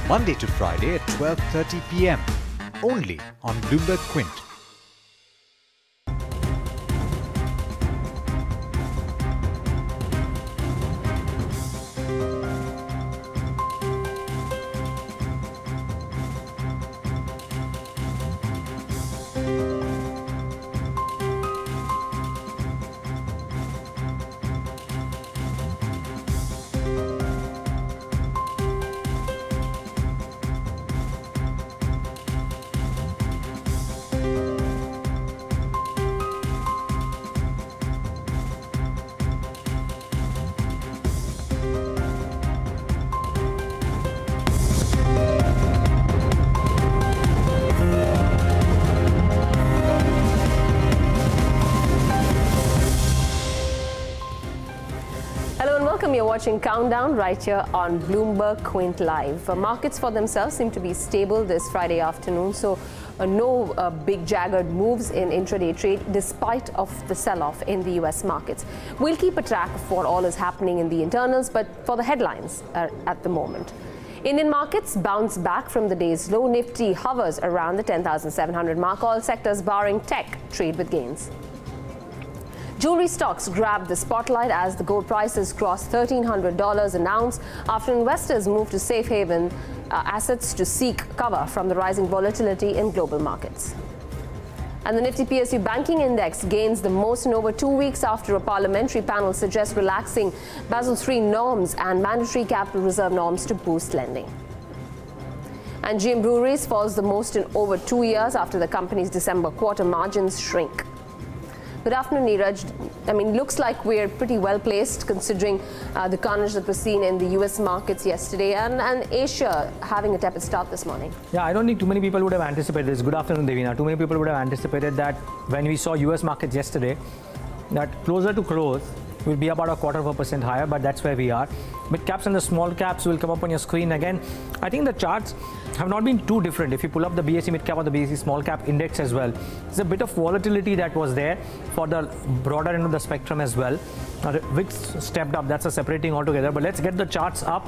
Monday to Friday at 12:30 p.m. only on Bloomberg Quint. You're watching Countdown right here on Bloomberg Quint Live. Markets for themselves seem to be stable this Friday afternoon, so no big jagged moves in intraday trade despite of the sell-off in the US markets. We'll keep a track of what all is happening in the internals, but for the headlines at the moment. Indian markets bounce back from the day's low. Nifty hovers around the 10,700 mark. All sectors barring tech trade with gains. Jewelry stocks grabbed the spotlight as the gold prices crossed $1,300 an ounce after investors moved to safe haven assets to seek cover from the rising volatility in global markets. And the Nifty PSU Banking Index gains the most in over 2 weeks after a parliamentary panel suggests relaxing Basel III norms and mandatory capital reserve norms to boost lending. And GM Breweries falls the most in over 2 years after the company's December quarter margins shrink. Good afternoon, Neeraj. Looks like we're pretty well placed considering the carnage that was seen in the US markets yesterday and Asia having a tepid start this morning. Yeah, I don't think too many people would have anticipated this. Good afternoon, Devina. Too many people would have anticipated that when we saw US markets yesterday, that closer to close will be about 0.25% higher, but that's where we are. Mid caps and the small caps will come up on your screen again. I think the charts have not been too different. If you pull up the BSE mid cap or the BSE small cap index as well, there's a bit of volatility that was there for the broader end of the spectrum as well. VIX stepped up, that's a separating altogether. But let's get the charts up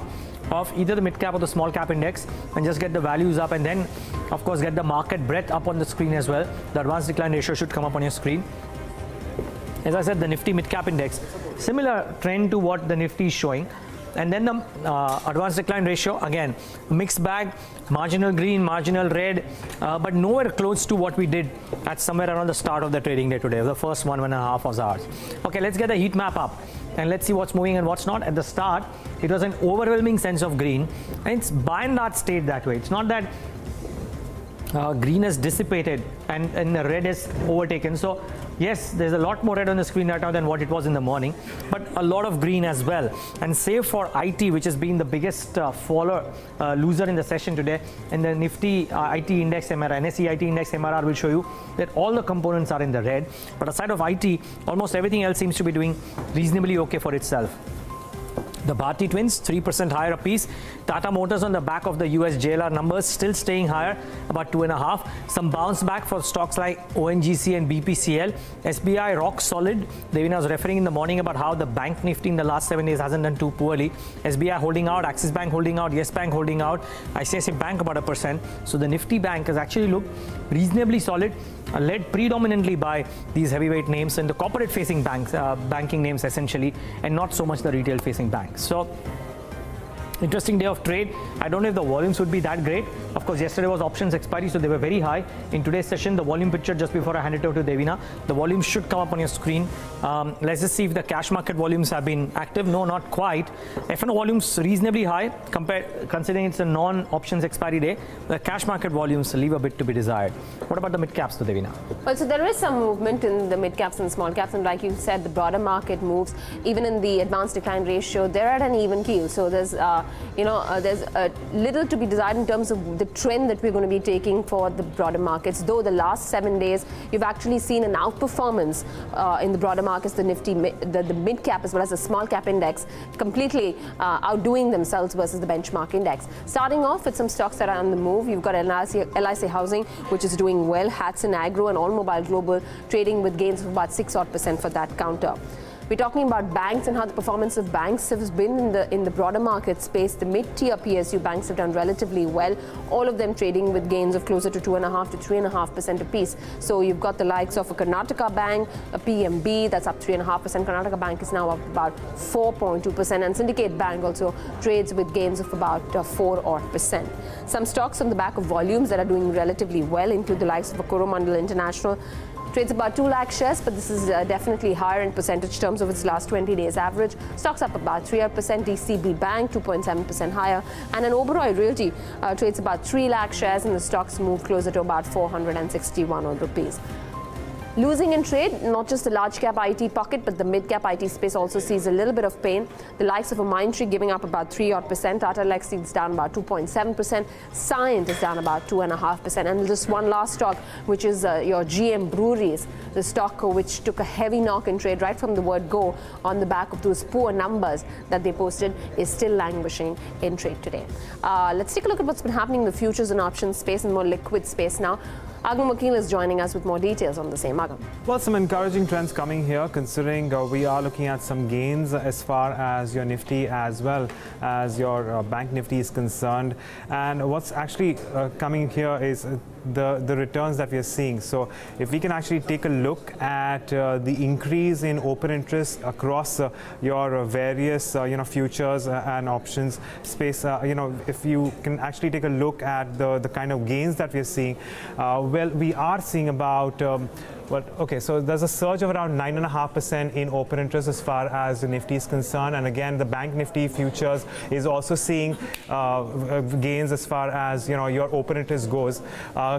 of either the mid cap or the small cap index and just get the values up, and then of course get the market breadth up on the screen as well. The advanced decline ratio should come up on your screen. As I said, the Nifty mid cap index, similar trend to what the Nifty is showing. And then the advanced decline ratio, again, mixed bag, marginal green, marginal red, but nowhere close to what we did at somewhere around the start of the trading day today, the first 1.5 hours. Okay, let's get the heat map up and let's see what's moving and what's not. At the start, it was an overwhelming sense of green, and it's by and large stayed that way. It's not that green has dissipated and the red has overtaken. So yes, there's a lot more red on the screen right now than what it was in the morning, but a lot of green as well. And save for IT, which has been the biggest loser in the session today, and the Nifty IT index MRR, NSE IT index MRR will show you that all the components are in the red. But aside of IT, almost everything else seems to be doing reasonably okay for itself. The Bharti twins, 3% higher apiece. Tata Motors on the back of the US JLR numbers still staying higher, about 2.5. Some bounce back for stocks like ONGC and BPCL. SBI rock solid. Devina was referring in the morning about how the bank Nifty in the last 7 days hasn't done too poorly. SBI holding out, Axis Bank holding out, Yes Bank holding out, ICICI Bank about 1%. So the Nifty Bank has actually looked reasonably solid, led predominantly by these heavyweight names and the corporate facing banks, banking names essentially, and not so much the retail facing banks. So interesting day of trade. I don't know if the volumes would be that great. Of course, yesterday was options expiry, so they were very high. In today's session, the volume picture, just before I hand it over to Devina, the volumes should come up on your screen. Let's just see if the cash market volumes have been active. No, not quite. F&O volumes reasonably high, considering it's a non-options expiry day. The cash market volumes leave a bit to be desired. What about the mid-caps, though, Devina? Well, so there is some movement in the mid-caps and small caps, and like you said, the broader market moves. Even in the advanced decline ratio, they're at an even keel. So there's there's a little to be desired in terms of the trend that we're going to be taking for the broader markets. Though the last 7 days, you've actually seen an outperformance in the broader markets, the Nifty, the mid cap as well as the small cap index, completely outdoing themselves versus the benchmark index. Starting off with some stocks that are on the move, you've got LIC Housing, which is doing well, Hats and Agro and All Mobile Global trading with gains of about 6% for that counter. We're talking about banks and how the performance of banks has been in the broader market space. The mid-tier PSU banks have done relatively well, all of them trading with gains of closer to 2.5 to 3.5% apiece. So you've got the likes of a Karnataka Bank, a PMB, that's up 3.5%. Karnataka Bank is now up about 4.2%, and Syndicate Bank also trades with gains of about 4%. Some stocks on the back of volumes that are doing relatively well include the likes of a Coromandel International. Trades about 2 lakh shares, but this is definitely higher in percentage terms of its last 20 days average. Stocks up about 3%, DCB Bank 2.7% higher, and an Oberoi Realty trades about 3 lakh shares, and the stocks move closer to about 461 odd rupees. Losing in trade, not just the large cap IT pocket, but the mid cap IT space also sees a little bit of pain. The likes of a Mindtree giving up about 3% Tata Elxsi is down about 2.7%, Cyient is down about 2.5%, and just one last stock, which is your GM Breweries, the stock which took a heavy knock in trade right from the word go on the back of those poor numbers that they posted, is still languishing in trade today. Let's take a look at what's been happening in the futures and options space and more liquid space now. Agam Vakil is joining us with more details on the same. Agam. Well, some encouraging trends coming here, considering we are looking at some gains as far as your Nifty as well as your Bank Nifty is concerned. And what's actually coming here is the returns that we are seeing. So if we can actually take a look at the increase in open interest across your various futures and options space, if you can actually take a look at the kind of gains that we are seeing, well, we are seeing about so there's a surge of around 9.5% in open interest as far as the Nifty is concerned, and again the Bank Nifty futures is also seeing gains as far as your open interest goes.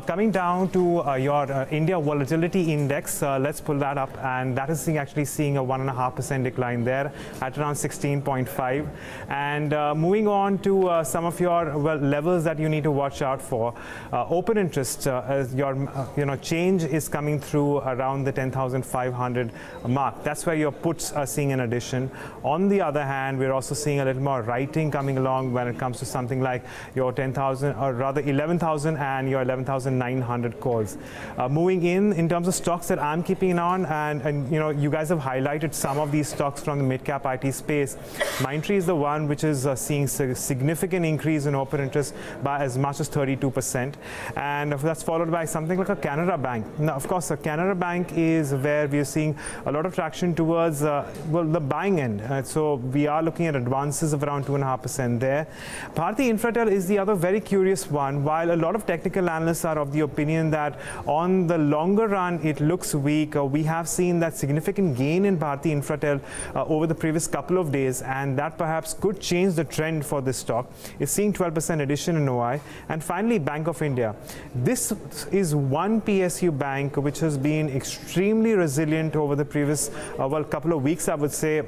Coming down to your India Volatility Index, let's pull that up, and that is actually seeing a 1.5% decline there at around 16.5. And moving on to some of your levels that you need to watch out for. Open interest, as your change is coming through around the 10,500 mark. That's where your puts are seeing an addition. On the other hand, we're also seeing a little more writing coming along when it comes to something like your 10,000 or rather 11,000 and your 11,900 calls. Moving in terms of stocks that I'm keeping on, and you guys have highlighted some of these stocks from the mid-cap IT space. Mindtree is the one which is seeing a significant increase in open interest by as much as 32%, and that's followed by something like a Canara Bank. Now, of course, a Canara Bank is where we are seeing a lot of traction towards the buying end. So we are looking at advances of around 2.5% there. Bharti Infratel is the other very curious one. While a lot of technical analysts are of the opinion that on the longer run it looks weak, we have seen that significant gain in Bharti Infratel over the previous couple of days, and that perhaps could change the trend for this stock. It's seeing 12% addition in OI. And finally, Bank of India. This is one PSU bank which has been extremely resilient over the previous couple of weeks, I would say.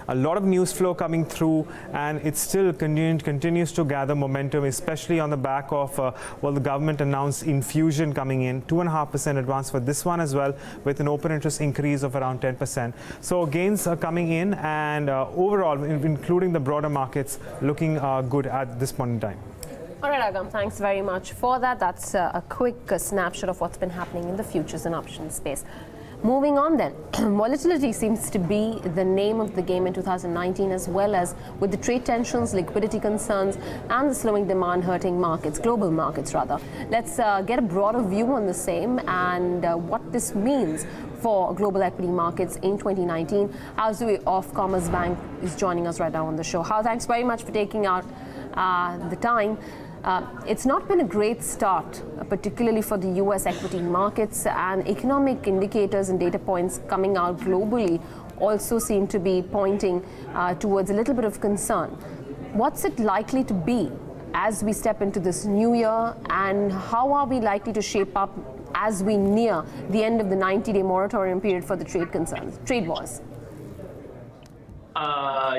A lot of news flow coming through, and it still continues to gather momentum, especially on the back of the government announced infusion coming in, 2.5% advance for this one as well, with an open interest increase of around 10%. So gains are coming in, and overall, including the broader markets, looking good at this point in time. All right, Agam, thanks very much for that. That's a quick snapshot of what's been happening in the futures and options space. Moving on then, volatility seems to be the name of the game in 2019, as well as with the trade tensions, liquidity concerns, and the slowing demand hurting markets, global markets rather. Let's get a broader view on the same and what this means for global equity markets in 2019. Hao Zhou of Commerzbank is joining us right now on the show. Hao, thanks very much for taking out the time. It's not been a great start, particularly for the US equity markets, and economic indicators and data points coming out globally also seem to be pointing towards a little bit of concern. What's it likely to be as we step into this new year, and how are we likely to shape up as we near the end of the 90-day moratorium period for the trade wars?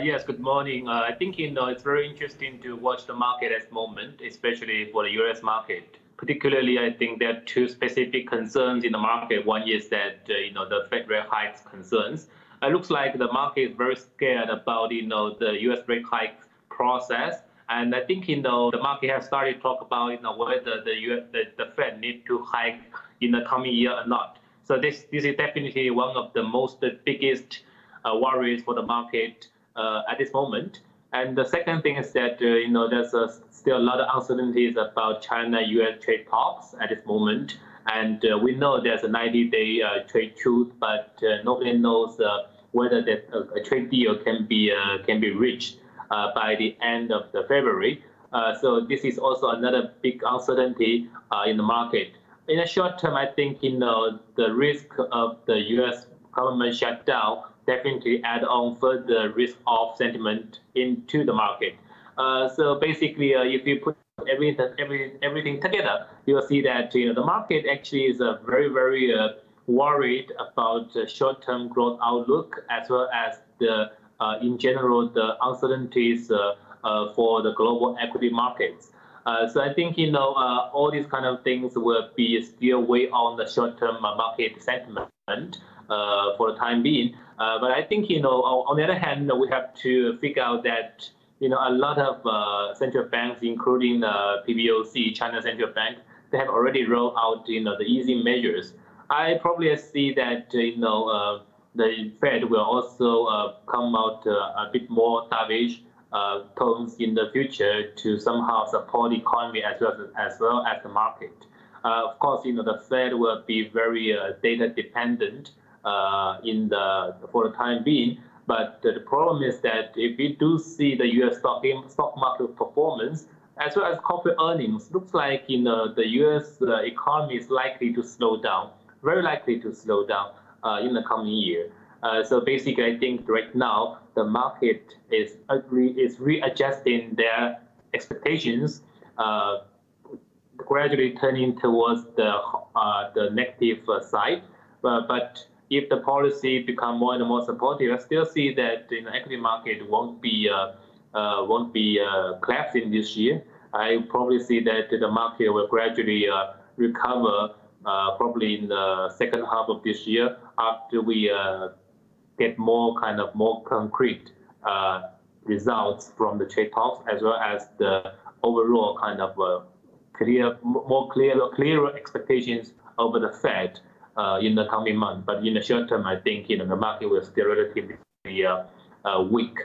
Yes, good morning. I think it's very interesting to watch the market at the moment, especially for the US market. Particularly, I think there are two specific concerns in the market. One is that the Fed rate hikes concerns. It looks like the market is very scared about the US rate hike process, and I think the market has started to talk about whether the Fed need to hike in the coming year or not. So this is definitely one of the most biggest worries for the market at this moment. And the second thing is that there's still a lot of uncertainties about China-U.S. trade talks at this moment. And we know there's a 90-day trade truce, but nobody knows whether that a trade deal can be reached by the end of February. So this is also another big uncertainty in the market. In the short term, I think the risk of the U.S. government shutdown definitely add on further risk of sentiment into the market. So basically, if you put everything together, you will see that the market actually is very, very worried about the short-term growth outlook, as well as the in general the uncertainties for the global equity markets. So I think all these kind of things will be still weigh on the short-term market sentiment for the time being. But I think on the other hand, we have to figure out that a lot of central banks, including PBOC, China Central Bank, they have already rolled out the easing measures. I probably see that the Fed will also come out a bit more dovish tones in the future to somehow support the economy as well as the market. Of course, the Fed will be very data dependent for the time being. But the problem is that if we do see the U.S. stock market performance as well as corporate earnings, looks like the U.S. economy is likely to slow down, very likely to slow down in the coming year. So basically, I think right now the market is readjusting their expectations, gradually turning towards the negative side. But if the policy become more and more supportive, I still see that the equity market won't be collapsing this year. I probably see that the market will gradually recover probably in the second half of this year after we get more concrete results from the trade talks, as well as the overall clearer expectations over the Fed in the coming month. But in the short term, I think the market will still relatively weak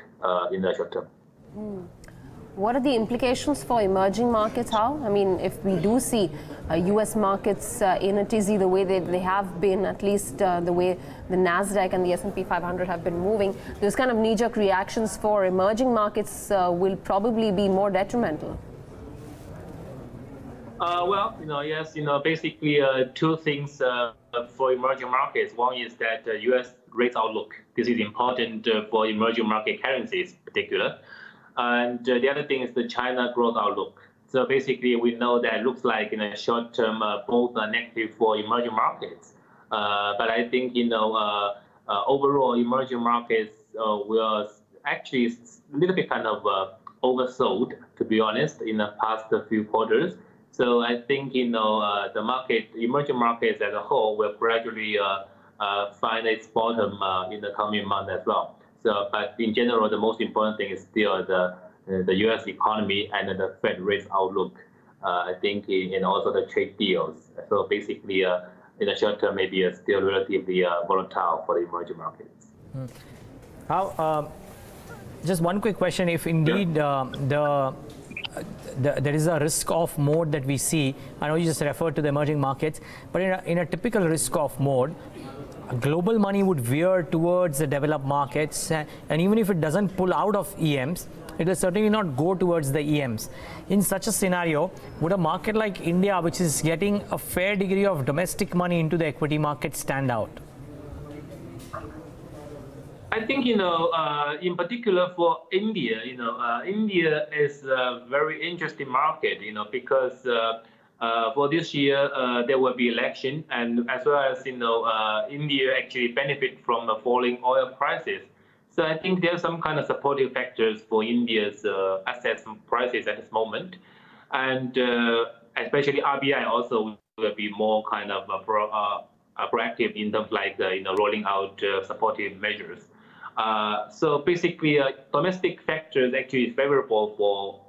in the short term. What are the implications for emerging markets, Hao? I mean, if we do see U.S. markets in a tizzy the way they have been, at least the way the NASDAQ and the S&P 500 have been moving, those kind of knee-jerk reactions for emerging markets will probably be more detrimental. Well, yes, basically two things for emerging markets. One is that U.S. rate outlook. This is important for emerging market currencies in particular. And the other thing is the China growth outlook. So basically, we know that it looks like in the short term, both are negative for emerging markets. But I think, overall, emerging markets were actually a little bit oversold, to be honest, in the past few quarters. So I think, emerging markets as a whole will gradually find its bottom in the coming month as well. So, but in general, the most important thing is still the U.S. economy and the Fed rate outlook. I think, and also the trade deals. So basically, in the short term, maybe still relatively volatile for the emerging markets. How? Just one quick question: if indeed there is a risk-off mode that we see, I know you just referred to the emerging markets, but in a typical risk-off mode, global money would veer towards the developed markets, and even if it doesn't pull out of EMs, it will certainly not go towards the EMs. In such a scenario, would a market like India, which is getting a fair degree of domestic money into the equity market, stand out? I think, in particular for India, India is a very interesting market, because for this year, there will be election, and as well as, India actually benefit from the falling oil prices. So I think there's some kind of supportive factors for India's assets prices at this moment. And especially RBI also will be more proactive in terms of rolling out supportive measures. So basically, domestic factors actually is favorable for,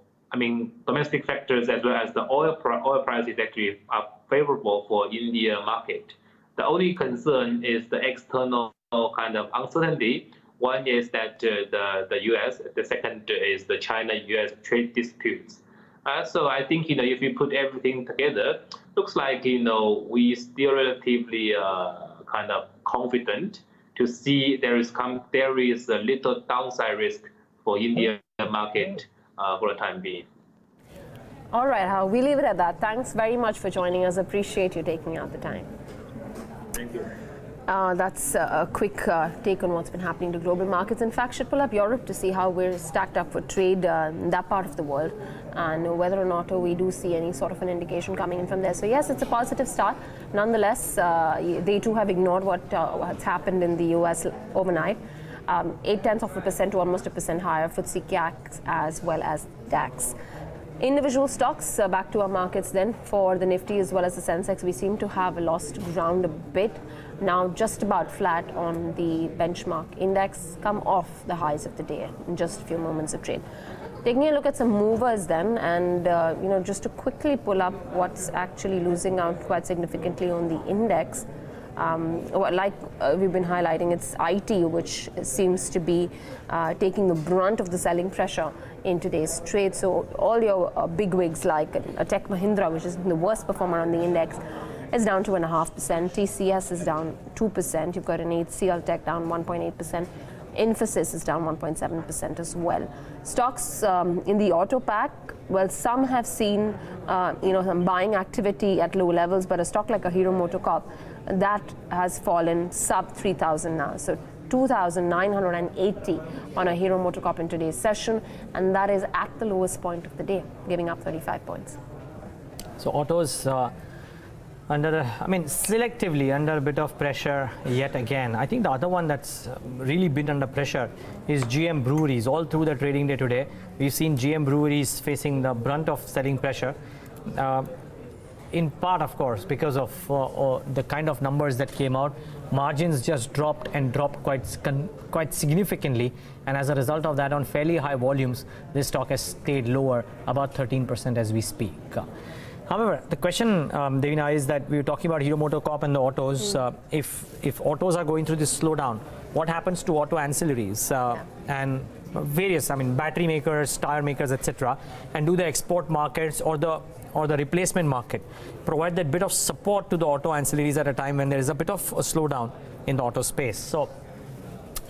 domestic factors as well as the oil prices actually are favorable for India market. The only concern is the external uncertainty One is that the U.S., the second is the China-U.S. trade disputes. So I think if you put everything together, looks like we still relatively kind of confident to see there is a little downside risk for India market for the time being. All right, we leave it at that. Thanks very much for joining us. Appreciate you taking out the time. Thank you. That's a quick take on what's been happening to global markets. In fact, should pull up Europe to see how we're stacked up for trade in that part of the world, and whether or not we do see any sort of an indication coming in from there. So yes, it's a positive start. Nonetheless, they too have ignored what's happened in the US overnight. 0.8% to almost 1% higher for FTSE as well as DAX. Individual stocks, back to our markets then. For the Nifty as well as the Sensex, we seem to have lost ground a bit. Now just about flat on the benchmark index, come off the highs of the day in just a few moments of trade. Taking a look at some movers then, and just to quickly pull up what's actually losing out quite significantly on the index. We've been highlighting, it's IT which seems to be taking the brunt of the selling pressure in today's trade. So all your big wigs like a Tech Mahindra, which is the worst performer on the index, is down 2.5%. TCS is down 2%. You've got an HCL Tech down 1.8%. Infosys is down 1.7% as well. Stocks in the auto pack, well, some have seen some buying activity at low levels, but a stock like a Hero MotoCorp, that has fallen sub 3,000 now. So 2,980 on a Hero MotoCorp in today's session, and that is at the lowest point of the day, giving up 35 points. So autos selectively under a bit of pressure yet again. I think the other one that's really been under pressure is GM Breweries. All through the trading day today, we've seen GM Breweries facing the brunt of selling pressure. In part, of course, because of the kind of numbers that came out. Margins just dropped quite significantly, and as a result of that, on fairly high volumes, this stock has stayed lower, about 13% as we speak. However, the question, Devina, is that we were talking about Hero MotoCorp and the autos. If autos are going through this slowdown, what happens to auto ancillaries and various, battery makers, tire makers, etc., and do the export markets or the replacement market provide that bit of support to the auto ancillaries at a time when there is a bit of a slowdown in the auto space? So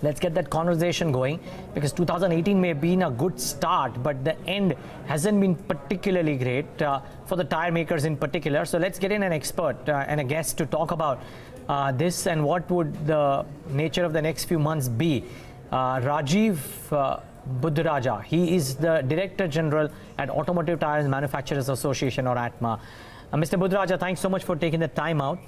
let's get that conversation going, because 2018 may have been a good start, but the end hasn't been particularly great for the tire makers in particular. So let's get in an expert and a guest to talk about this and what would the nature of the next few months be. Rajiv Buddharaja, he is the Director General at Automotive Tires Manufacturers Association, or ATMA. Mr. Buddharaja, thanks so much for taking the time out.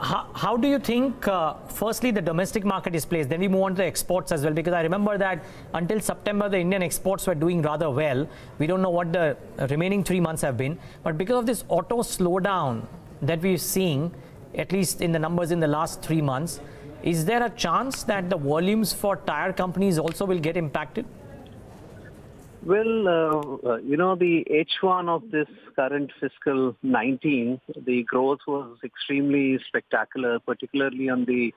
How do you think, firstly, the domestic market is placed? Then we move on to the exports as well, because I remember that until September, the Indian exports were doing rather well. We don't know what the remaining 3 months have been. But because of this auto slowdown that we're seeing, at least in the numbers in the last 3 months, is there a chance that the volumes for tire companies also will get impacted? Well, the H1 of this current fiscal 19, the growth was extremely spectacular, particularly on the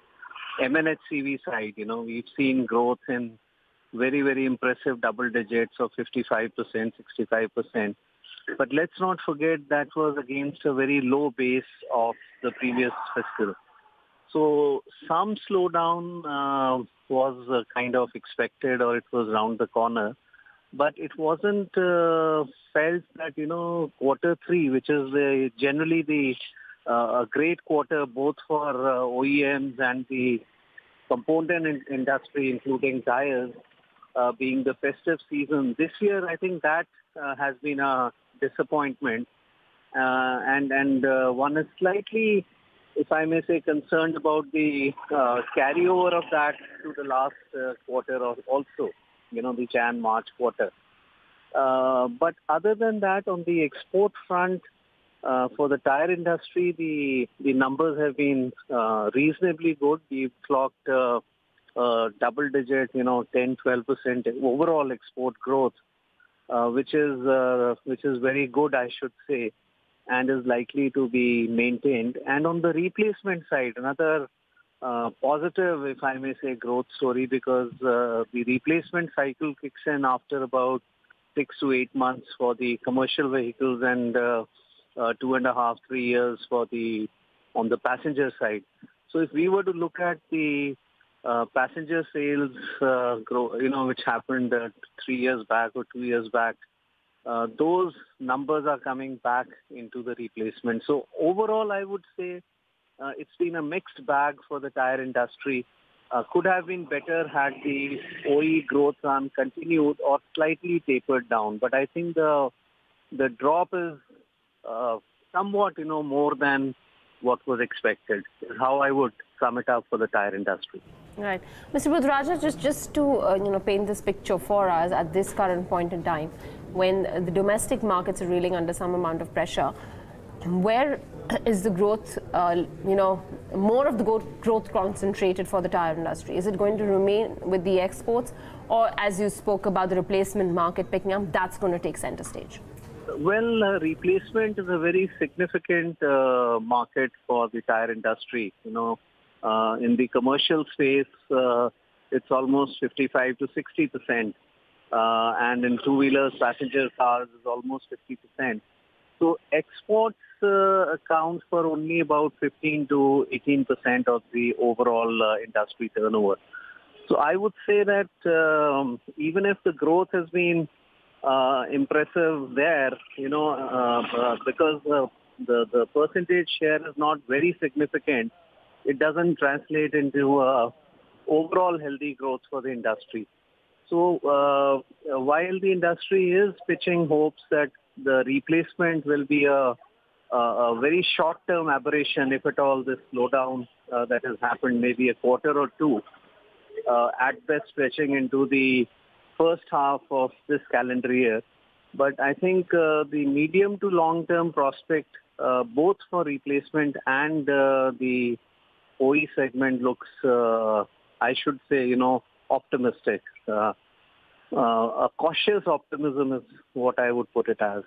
MNHCV side. We've seen growth in very, very impressive double digits of 55%, 65%. But let's not forget that was against a very low base of the previous fiscal. So some slowdown was kind of expected, or it was round the corner. But it wasn't felt that, quarter three, which is generally a great quarter both for OEMs and the component industry, including tires, being the festive season. This year, I think that has been a disappointment. And one is slightly, if I may say, concerned about the carryover of that to the last quarter also. The Jan-March quarter. But other than that, on the export front, for the tire industry, the numbers have been reasonably good. We've clocked double-digit, 10-12% overall export growth, which is very good, I should say, and is likely to be maintained. And on the replacement side, another positive, if I may say, growth story because the replacement cycle kicks in after about 6 to 8 months for the commercial vehicles and 2.5, 3 years for on the passenger side. So if we were to look at the passenger sales which happened 3 years back or 2 years back, those numbers are coming back into the replacement. So overall, I would say it's been a mixed bag for the tire industry. Could have been better had the OE growth run continued or slightly tapered down. But I think the drop is somewhat, more than what was expected, is how I would sum it up for the tire industry. Right. Mr. Budraja, just to paint this picture for us at this current point in time, when the domestic markets are reeling under some amount of pressure, where is the growth, more of the growth concentrated for the tire industry? Is it going to remain with the exports, or as you spoke about the replacement market picking up, that's going to take center stage? Well, replacement is a very significant market for the tire industry. In the commercial space, it's almost 55 to 60%. And in two-wheelers, passenger cars is almost 50%. So exports account for only about 15 to 18% of the overall industry turnover. So I would say that even if the growth has been impressive there, because the percentage share is not very significant, it doesn't translate into overall healthy growth for the industry. So while the industry is pitching hopes that the replacement will be a very short-term aberration, if at all this slowdown that has happened maybe a quarter or two, at best stretching into the first half of this calendar year. But I think the medium to long-term prospect, both for replacement and the OE segment looks, I should say, optimistic. A cautious optimism is what I would put it as.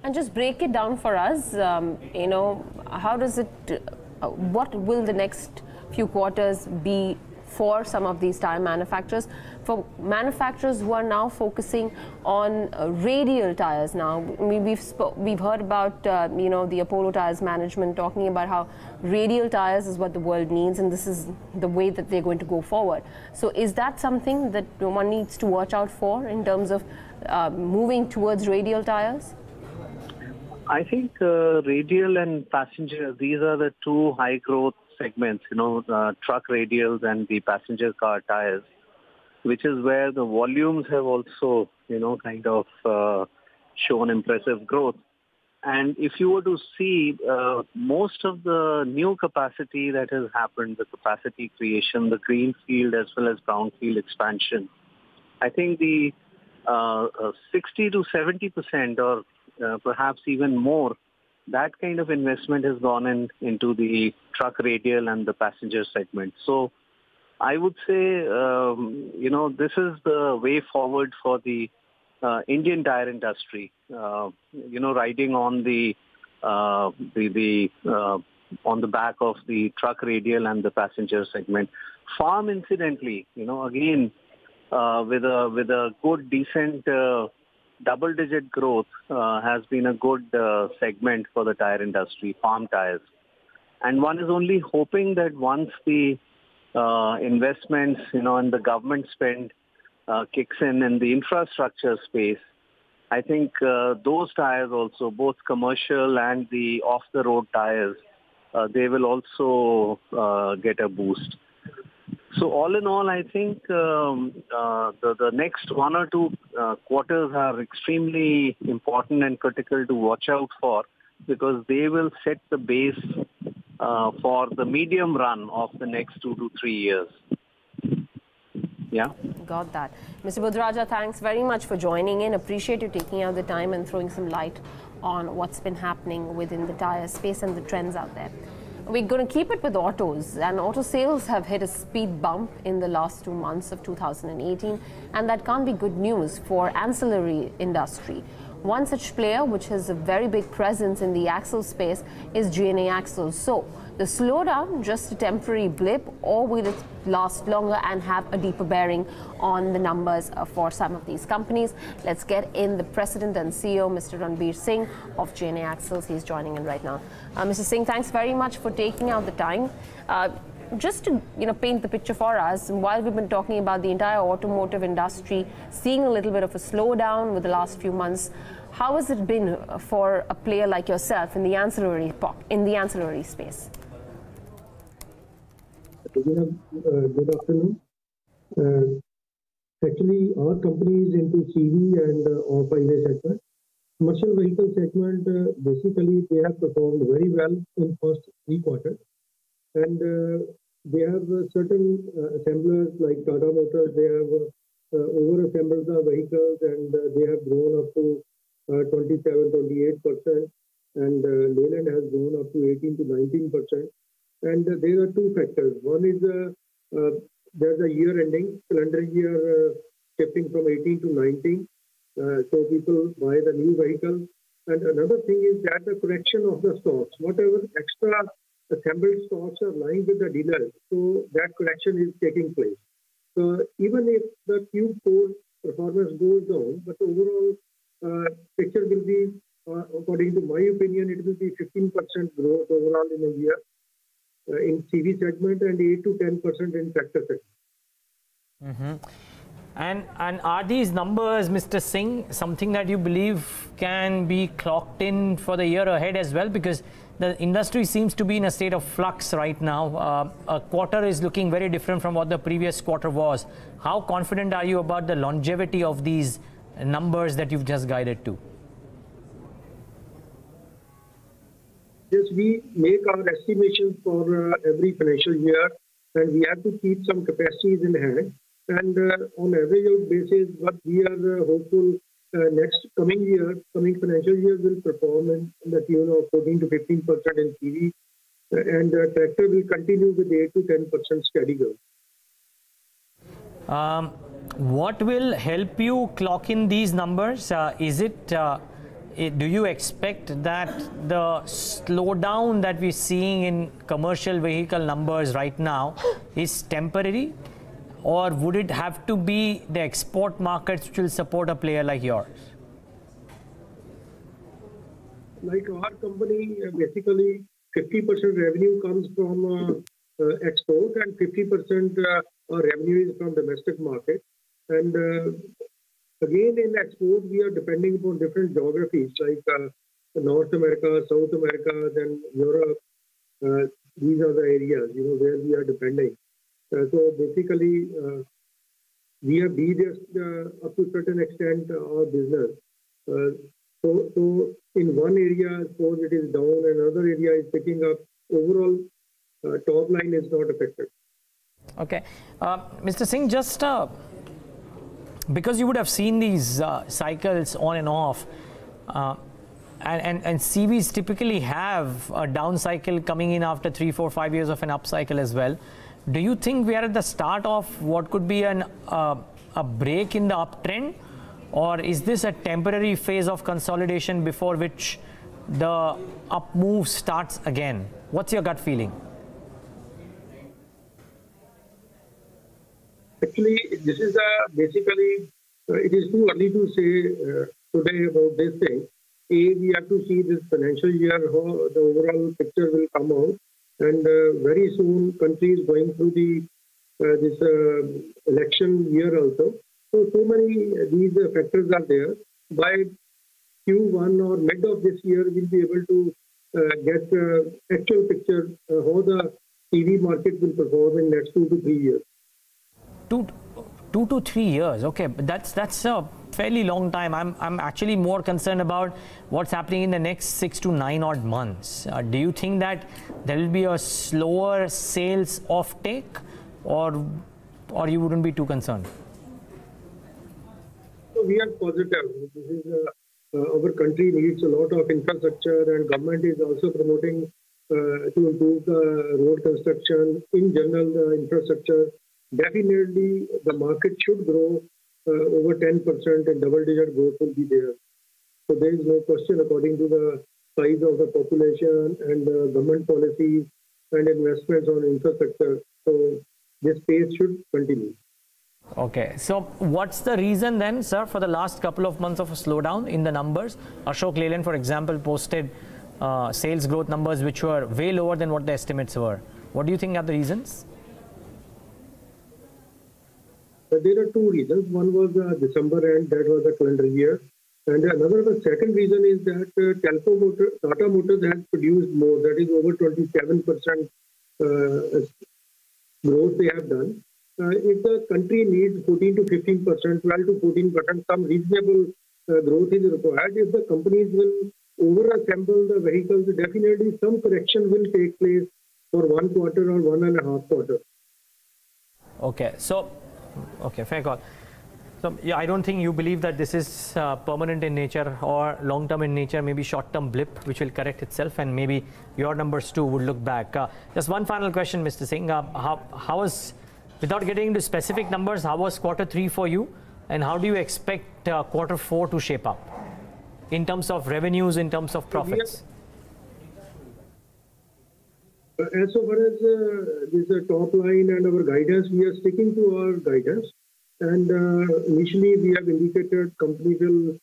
And just break it down for us, how does it, what will the next few quarters be for some of these tire manufacturers? For manufacturers who are now focusing on radial tires now, we've heard about, the Apollo Tires management talking about how radial tires is what the world needs and this is the way that they're going to go forward. So is that something that one needs to watch out for in terms of moving towards radial tires? I think radial and passenger, these are the two high growth segments, truck radials and the passenger car tires, which is where the volumes have also, kind of shown impressive growth. And if you were to see most of the new capacity that has happened, the capacity creation, the greenfield as well as brownfield expansion, I think the 60 to 70% or perhaps even more, that kind of investment has gone into the truck radial and the passenger segment. So I would say, this is the way forward for the Indian tire industry, riding on on the back of the truck radial and the passenger segment. Farm, incidentally, again, with a good, decent double-digit growth has been a good segment for the tire industry, farm tires. And one is only hoping that once the investments, and the government spend kicks in the infrastructure space, I think those tires also, both commercial and the off-the-road tires, they will also get a boost. So all in all, I think the next 1 or 2 quarters are extremely important and critical to watch out for because they will set the base for the medium run of the next 2 to 3 years. Yeah. Got that. Mr. Budraja, thanks very much for joining in. Appreciate you taking out the time and throwing some light on what's been happening within the tire space and the trends out there. We're going to keep it with autos, and auto sales have hit a speed bump in the last 2 months of 2018, and that can't be good news for ancillary industry. One such player which has a very big presence in the axle space is GNA Axles. So the slowdown just a temporary blip, or will it last longer and have a deeper bearing on the numbers for some of these companies? Let's get in the President and CEO, Mr. Ranbir Singh of GNA Axles. He's joining in right now. Mr. Singh, thanks very much for taking out the time. Just to paint the picture for us, while we've been talking about the entire automotive industry seeing a little bit of a slowdown with the last few months, how has it been for a player like yourself in the ancillary space? Good afternoon. Actually, our company is into CV and off-highway segment. Commercial vehicle segment, basically, they have performed very well in first 3 quarters. And they have certain assemblers like Tata Motors, they have over-assembled the vehicles, and they have grown up to 27-28%. And Leyland has grown up to 18 to 19%. And there are 2 factors. One is there's a year ending, calendar year shifting from 18 to 19. So people buy the new vehicle. And another thing is that the correction of the stocks, whatever extra assembled stocks are lying with the dealers, so that correction is taking place. So even if the Q4 performance goes down, but overall picture will be, according to my opinion, it will be 15% growth overall in a year in CV segment and 8 to 10% in tractor segment. And are these numbers, Mr. Singh, something that you believe can be clocked in for the year ahead as well? Because the industry seems to be in a state of flux right now. A quarter is looking very different from what the previous quarter was. How confident are you about the longevity of these numbers that you've just guided to? Yes, we make our estimations for every financial year, and we have to keep some capacities in hand. And on average basis, what we are hopeful next coming financial year will perform in the tune of 14 to 15% in CV, and tractor will continue with 8 to 10% steady growth. What will help you clock in these numbers? Do you expect that the slowdown that we're seeing in commercial vehicle numbers right now is temporary? Or would it have to be the export markets which will support a player like yours? Like our company, basically 50% revenue comes from export and 50% revenue is from domestic market. And again, in export, we are depending upon different geographies like North America, South America, then Europe. These are the areas, where we are depending. So basically, we have de-risked up to a certain extent our business. So in one area, suppose it is down, another area is picking up. Overall, top line is not affected. Okay. Mr. Singh, just because you would have seen these cycles on and off, and CVs typically have a down cycle coming in after 3, 4, 5 years of an up cycle as well. Do you think we are at the start of what could be a break in the uptrend, or is this a temporary phase of consolidation before which the up move starts again? What's your gut feeling? Actually, this is basically, it is too early to say today about this thing. We have to see this financial year, how the overall picture will come out. And very soon, country is going through this election year also. So many these factors are there. By Q1 or mid of this year, we'll be able to get actual picture how the CV market will perform in next 2 to 3 years. 2 to 3 years, okay, but that's a fairly long time. I'm actually more concerned about what's happening in the next 6 to 9 odd months. Do you think that there will be a slower sales offtake, or you wouldn't be too concerned? So we are positive. This is our country needs a lot of infrastructure, and government is also promoting to improve the road construction. In general, the infrastructure. Definitely, the market should grow over 10%, and double-digit growth will be there. So there is no question according to the size of the population and government policies and investments on infrastructure. So this pace should continue. Okay, so what's the reason then, sir, for the last couple of months of a slowdown in the numbers? Ashok Leyland, for example, posted sales growth numbers which were way lower than what the estimates were. What do you think are the reasons? There are two reasons. One was December end, that was the calendar year. And the second reason is that Tata Motors has produced more, that is over 27% growth they have done. If the country needs 14 to 15%, 12 to 14%, some reasonable growth is required. If the companies will overassemble the vehicles, definitely some correction will take place for 1 quarter or 1.5 quarters. Okay, so, okay, fair call. So, yeah, I don't think you believe that this is permanent in nature or long-term in nature, maybe short-term blip, which will correct itself, and maybe your numbers too would look back. Just one final question, Mr. Singh. How was, without getting into specific numbers, how was Q3 for you, and how do you expect Q4 to shape up in terms of revenues, in terms of profits? As far as this top line and our guidance, we are sticking to our guidance. And initially, we have indicated company will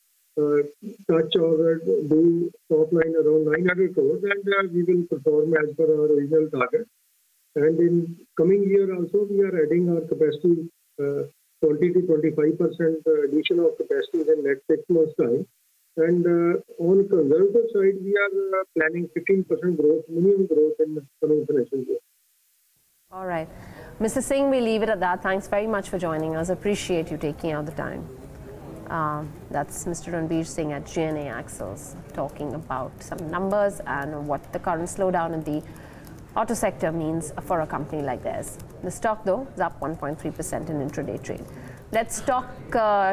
touch or do top line around 900 crores, and we will perform as per our original target. And in coming year also, we are adding our capacity 20 to 25% addition of capacity in the next 6 months' time. And on conservative side, we are planning 15% growth, minimum growth in the coming financial year. All right. Mr. Singh, we leave it at that. Thanks very much for joining us. Appreciate you taking out the time. That's Mr. Brijesh Singh at GNA Axles talking about some numbers and what the current slowdown in the auto sector means for a company like theirs. The stock, though, is up 1.3% in intraday trade. Let's talk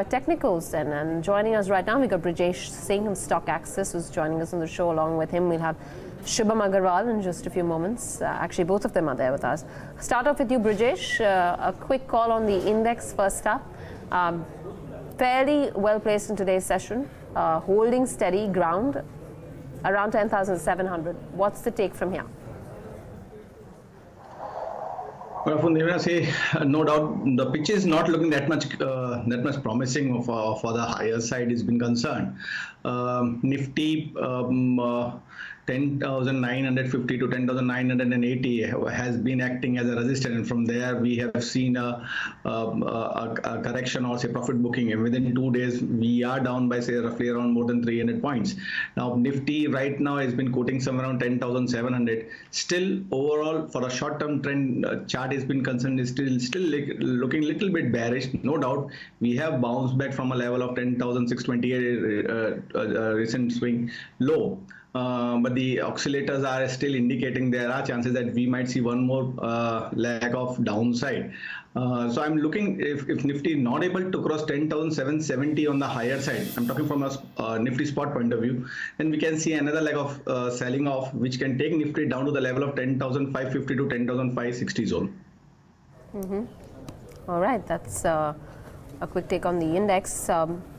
technicals then. And joining us right now, we've got Brijesh Singh from StockAxis, who's joining us on the show. Along with him, we'll have Shubham Agarwal in just a few moments. Actually, both of them are there with us. Start off with you, Brijesh. A quick call on the index first up. Fairly well placed in today's session, holding steady ground around 10,700. What's the take from here? Well, Devina, say no doubt the picture is not looking that much promising for the higher side is been concerned. Nifty 10,950 to 10,980 has been acting as a resistance, and from there we have seen a correction or say profit booking, and within 2 days we are down by say roughly around more than 300 points. Now Nifty right now has been quoting somewhere around 10,700. Still overall for a short-term trend chart has been concerned is still looking a little bit bearish. No doubt we have bounced back from a level of 10,628 recent swing low. But the oscillators are still indicating there are chances that we might see one more leg of downside. So I'm looking if Nifty is not able to cross 10,770 on the higher side, I'm talking from a Nifty spot point of view, then we can see another leg of selling off, which can take Nifty down to the level of 10,550 to 10,560 zone. All right, that's a quick take on the index.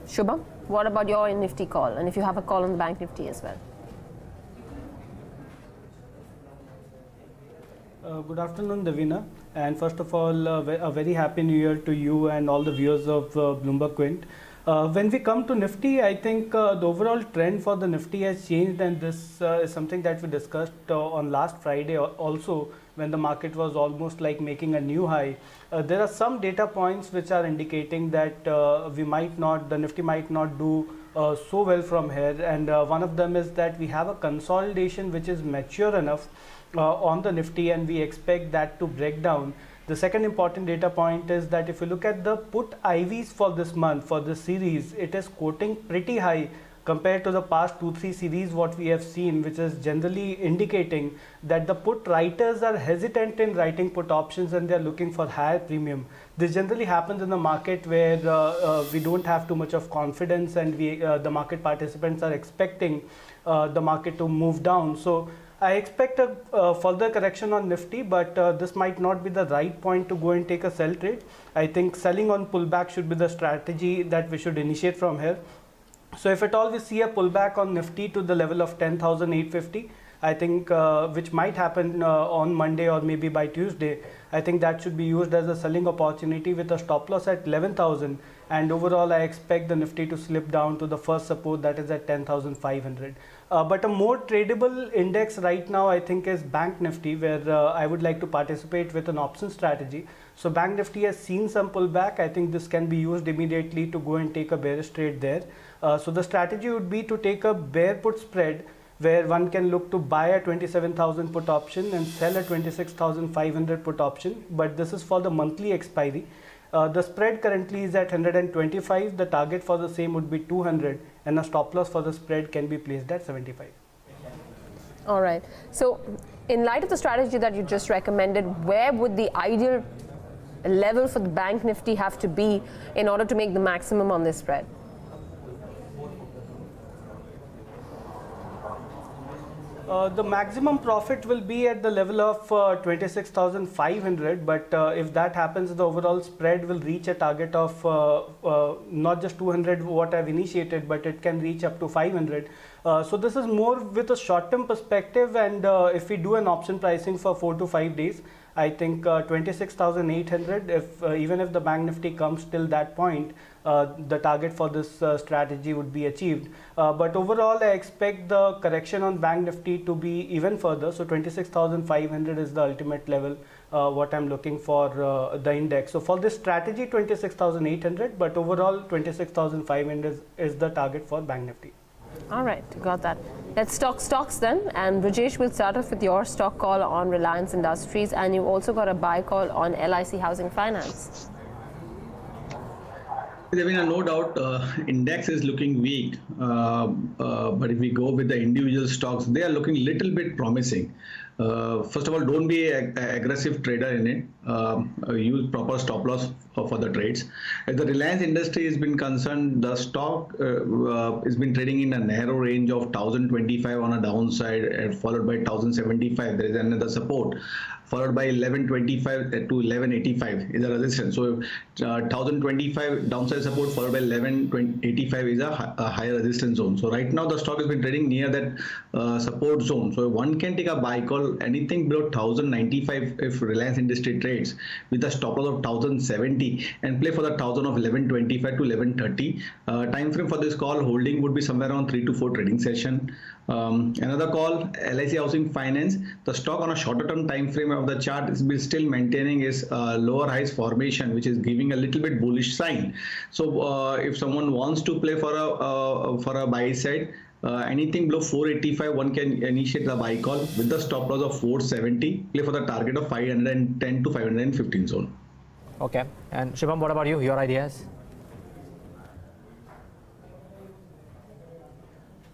Shubham, what about your Nifty call? And if you have a call on the Bank Nifty as well. Good afternoon, Devina. And first of all, a very happy new year to you and all the viewers of Bloomberg Quint. When we come to Nifty, I think the overall trend for the Nifty has changed, and this is something that we discussed on last Friday also, when the market was almost like making a new high. There are some data points which are indicating that the Nifty might not do so well from here, and one of them is that we have a consolidation which is mature enough on the Nifty, and we expect that to break down. The second important data point is that if you look at the put IVs for this month, for this series, it is quoting pretty high compared to the past 2-3 series what we have seen, which is generally indicating that the put writers are hesitant in writing put options and they are looking for higher premium. This generally happens in the market where we don't have too much of confidence, and the market participants are expecting the market to move down. So I expect a further correction on Nifty, but this might not be the right point to go and take a sell trade. I think selling on pullback should be the strategy that we should initiate from here. So if at all we see a pullback on Nifty to the level of 10,850, I think which might happen on Monday or maybe by Tuesday, I think that should be used as a selling opportunity with a stop loss at 11,000. And overall, I expect the Nifty to slip down to the first support, that is at 10,500. But a more tradable index right now, I think, is Bank Nifty, where I would like to participate with an option strategy. So Bank Nifty has seen some pullback. I think this can be used immediately to go and take a bearish trade there. So the strategy would be to take a bear put spread, where one can look to buy a 27,000 put option and sell a 26,500 put option. But this is for the monthly expiry. The spread currently is at 125. The target for the same would be 200, and a stop loss for the spread can be placed at 75. All right. So in light of the strategy that you just recommended, where would the ideal level for the Bank Nifty have to be in order to make the maximum on this spread? The maximum profit will be at the level of 26,500, but if that happens, the overall spread will reach a target of not just 200 what I've initiated, but it can reach up to 500. So this is more with a short-term perspective, and if we do an option pricing for 4 to 5 days, I think 26,800, even if the Bank Nifty comes till that point, the target for this strategy would be achieved. But overall, I expect the correction on Bank Nifty to be even further. So 26,500 is the ultimate level, what I'm looking for the index. So for this strategy, 26,800, but overall 26,500 is the target for Bank Nifty. All right, got that. Let's talk stocks then. And Brijesh, will start off with your stock call on Reliance Industries, and you've also got a buy call on LIC Housing Finance. There been no doubt index is looking weak, but if we go with the individual stocks, they are looking little bit promising. First of all, don't be an aggressive trader in it. Use proper stop loss for the trades. As the Reliance industry has been concerned, the stock has been trading in a narrow range of 1,025 on a downside, and followed by 1,075. There is another support, followed by 1125 to 1185 is a resistance. So 1,025 downside support, followed by 1185 is a higher resistance zone. So right now the stock has been trading near that support zone. So one can take a buy call anything below 1,095 if Reliance Industry trades, with a stop loss of 1,070, and play for the 1,000 of 1125 to 1130. Time frame for this call holding would be somewhere around 3 to 4 trading session. Another call, LIC Housing Finance. The stock on a shorter term time frame of the chart is still maintaining its lower highs formation, which is giving a little bit bullish sign. So if someone wants to play for a buy side, anything below 485, one can initiate the buy call with the stop loss of 470. Play for the target of 510 to 515 zone. Okay. And Shubham, what about you? Your ideas?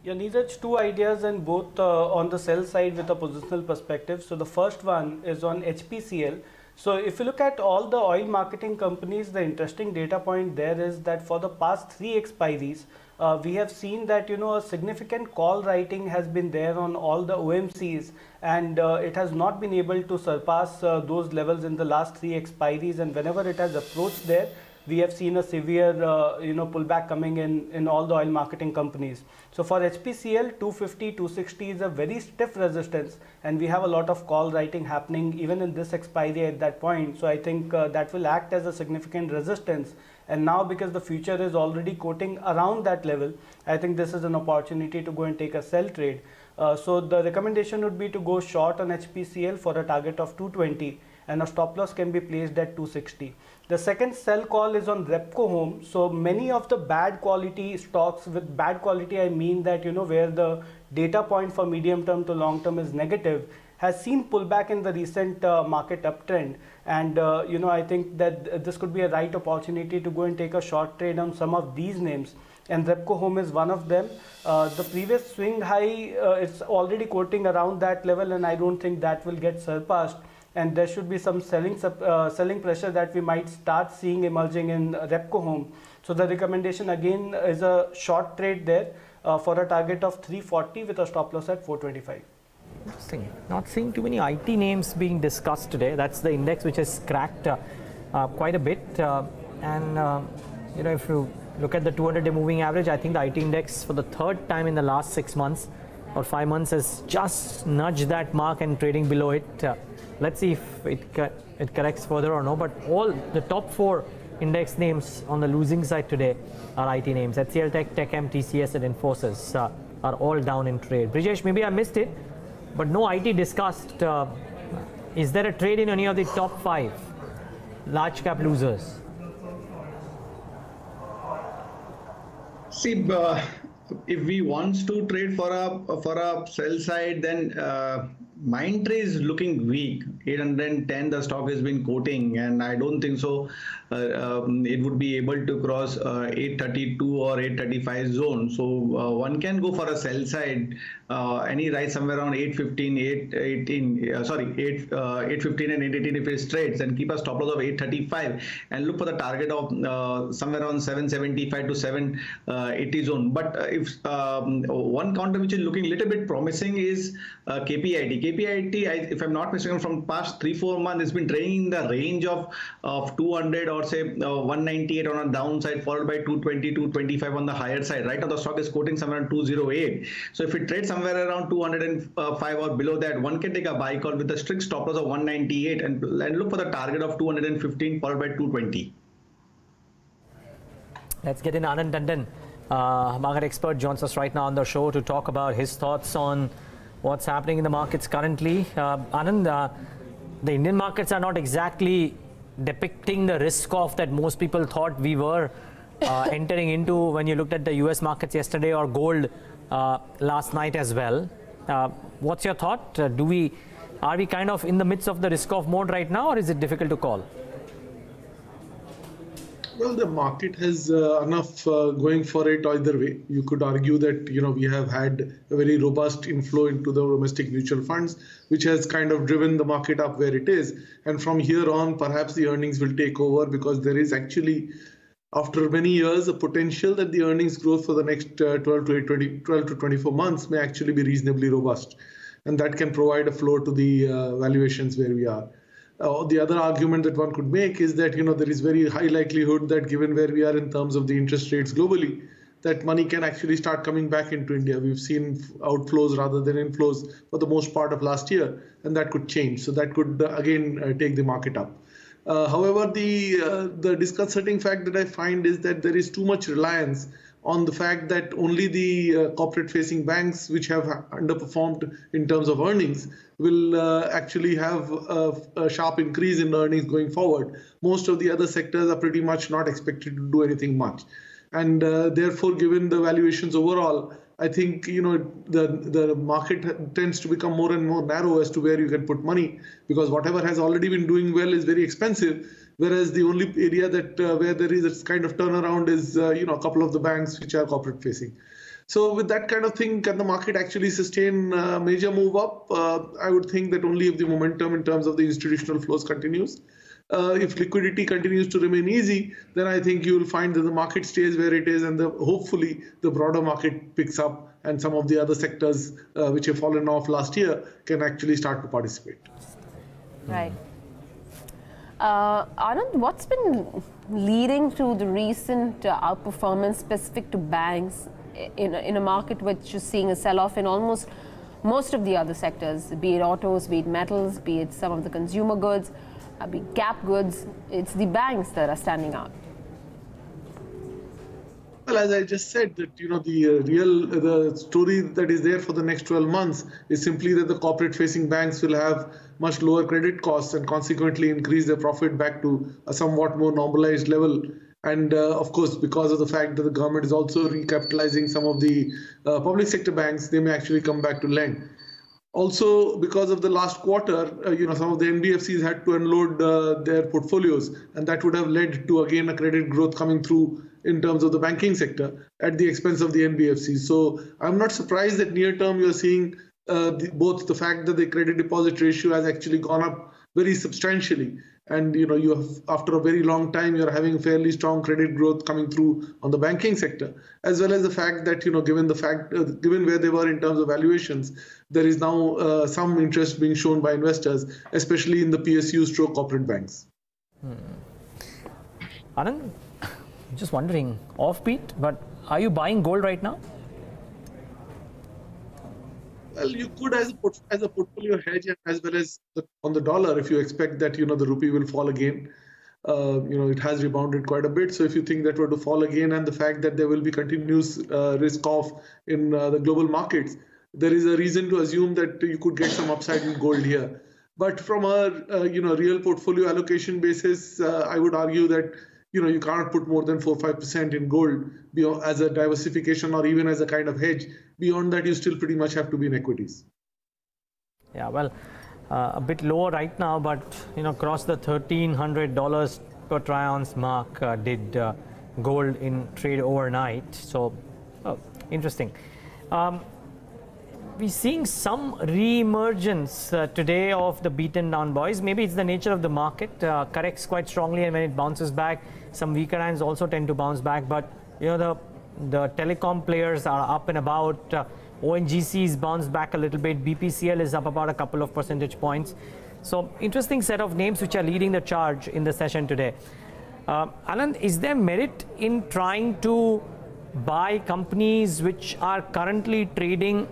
Yeah, Neeraj, two ideas, and both on the sell side with a positional perspective. So the first one is on HPCL. So if you look at all the oil marketing companies, the interesting data point there is that for the past 3 expiries, we have seen that, a significant call writing has been there on all the OMCs, and it has not been able to surpass those levels in the last 3 expiries. And whenever it has approached there, we have seen a severe, pullback coming in all the oil marketing companies. So for HPCL, 250, 260 is a very stiff resistance, and we have a lot of call writing happening even in this expiry at that point. So I think that will act as a significant resistance. And now, because the future is already quoting around that level, I think this is an opportunity to go and take a sell trade. So the recommendation would be to go short on HPCL for a target of 220, and a stop loss can be placed at 260. The second sell call is on Repco Home. So many of the bad quality stocks, with bad quality I mean that, where the data point for medium term to long term is negative, has seen pullback in the recent market uptrend. And I think that this could be a right opportunity to go and take a short trade on some of these names, and Repco Home is one of them. The previous swing high, it's already quoting around that level, and I don't think that will get surpassed. And there should be some selling pressure that we might start seeing emerging in Repco Home. So the recommendation again is a short trade there for a target of 340 with a stop loss at 425. Interesting. Not seeing too many IT names being discussed today. That's the index which has cracked quite a bit. If you look at the 200-day moving average, I think the IT index for the third time in the last 6 months or 5 months has just nudged that mark and trading below it. Let's see if it corrects further or no. But all the top 4 index names on the losing side today are IT names. HCL Tech, TechM, TCS and Infosys are all down in trade. Brijesh, maybe I missed it, but no IT discussed. Is there a trade in any of the top 5 large cap losers? See, if we want to trade for a sell side, then Mindtree is looking weak. 810 the stock has been quoting, and I don't think so it would be able to cross 832 or 835 zone. So one can go for a sell side, any rise somewhere around 815, 818, 815 and 818 if it trades, and keep a stop loss of 835 and look for the target of somewhere around 775 to 780 zone. But if one counter which is looking a little bit promising is KPIT. KPIT, if I'm not mistaken, from past 3-4 months, it's been trading in the range of 200 or say 198 on a downside, followed by 220, 225 on the higher side. Right now, the stock is quoting somewhere around 208. So if it trades somewhere around 205 or below that, one can take a buy call with a strict stop loss of 198 and look for the target of 215 followed by 220. Let's get in Anand Tandon, market expert, joins us right now on the show to talk about his thoughts on what's happening in the markets currently. Anand, the Indian markets are not exactly depicting the risk off that most people thought we were entering into when you looked at the US markets yesterday or gold last night as well. What's your thought? Are we kind of in the midst of the risk off mode right now, or is it difficult to call? Well, the market has enough going for it either way. You could argue that, we have had a very robust inflow into the domestic mutual funds, which has kind of driven the market up where it is. And from here on, perhaps the earnings will take over, because there is actually, after many years, a potential that the earnings growth for the next 12 to 24 months may actually be reasonably robust. And that can provide a floor to the valuations where we are. The other argument that one could make is that, there is very high likelihood that given where we are in terms of the interest rates globally, that money can actually start coming back into India. We've seen outflows rather than inflows for the most part of last year, and that could change. So that could, again, take the market up. However, the disconcerting fact that I find is that there is too much reliance on the fact that only the corporate-facing banks, which have underperformed in terms of earnings, will actually have a sharp increase in earnings going forward. Most of the other sectors are pretty much not expected to do anything much. And therefore, given the valuations overall, I think the market tends to become more and more narrow as to where you can put money, because whatever has already been doing well is very expensive. Whereas the only area that where there is this kind of turnaround is a couple of the banks which are corporate facing. So with that kind of thing, can the market actually sustain a major move up? I would think that only if the momentum in terms of the institutional flows continues. If liquidity continues to remain easy, then I think you will find that the market stays where it is, and hopefully the broader market picks up, and some of the other sectors which have fallen off last year can actually start to participate. Right. Anand, what's been leading to the recent outperformance specific to banks in a market which is seeing a sell-off in almost most of the other sectors, be it autos, be it metals, be it some of the consumer goods, be it cap goods? It's the banks that are standing out. Well, as I just said, that the story that is there for the next 12 months is simply that the corporate-facing banks will have much lower credit costs and consequently increase their profit back to a somewhat more normalized level. And of course, because of the fact that the government is also recapitalizing some of the public sector banks, they may actually come back to lend. Also, because of the last quarter, some of the NBFCs had to unload their portfolios, and that would have led to, again, a credit growth coming through in terms of the banking sector at the expense of the NBFCs. So I'm not surprised that near term you're seeing both the fact that the credit deposit ratio has actually gone up very substantially. And you have, after a very long time, you're having fairly strong credit growth coming through on the banking sector, as well as the fact that given where they were in terms of valuations, there is now some interest being shown by investors, especially in the PSU stroke corporate banks. Anand, Just wondering, offbeat, but are you buying gold right now? Well, you could as a portfolio hedge as well as on the dollar if you expect that the rupee will fall again. It has rebounded quite a bit. So if you think that were to fall again, and the fact that there will be continuous risk off in the global markets, there is a reason to assume that you could get some upside in gold here. But from a real portfolio allocation basis, I would argue that you can't put more than 4-5% in gold as a diversification or even as a kind of hedge. Beyond that, you still pretty much have to be in equities. Yeah, well, a bit lower right now, but crossed the $1,300 per troy ounce mark. Did gold in trade overnight? So interesting. We're seeing some re-emergence today of the beaten down boys. Maybe it's the nature of the market, corrects quite strongly, and when it bounces back, some weaker hands also tend to bounce back. But the telecom players are up and about. ONGC is bounced back a little bit. BPCL is up about a couple of percentage points. So interesting set of names which are leading the charge in the session today. Anand, is there merit in trying to buy companies which are currently trading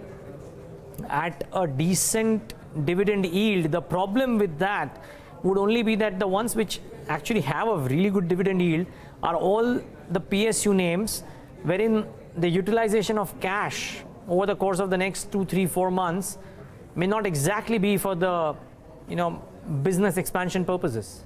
at a decent dividend yield? The problem with that would only be that the ones which actually have a really good dividend yield are all the PSU names wherein the utilization of cash over the course of the next 2, 3, 4 months may not exactly be for the business expansion purposes.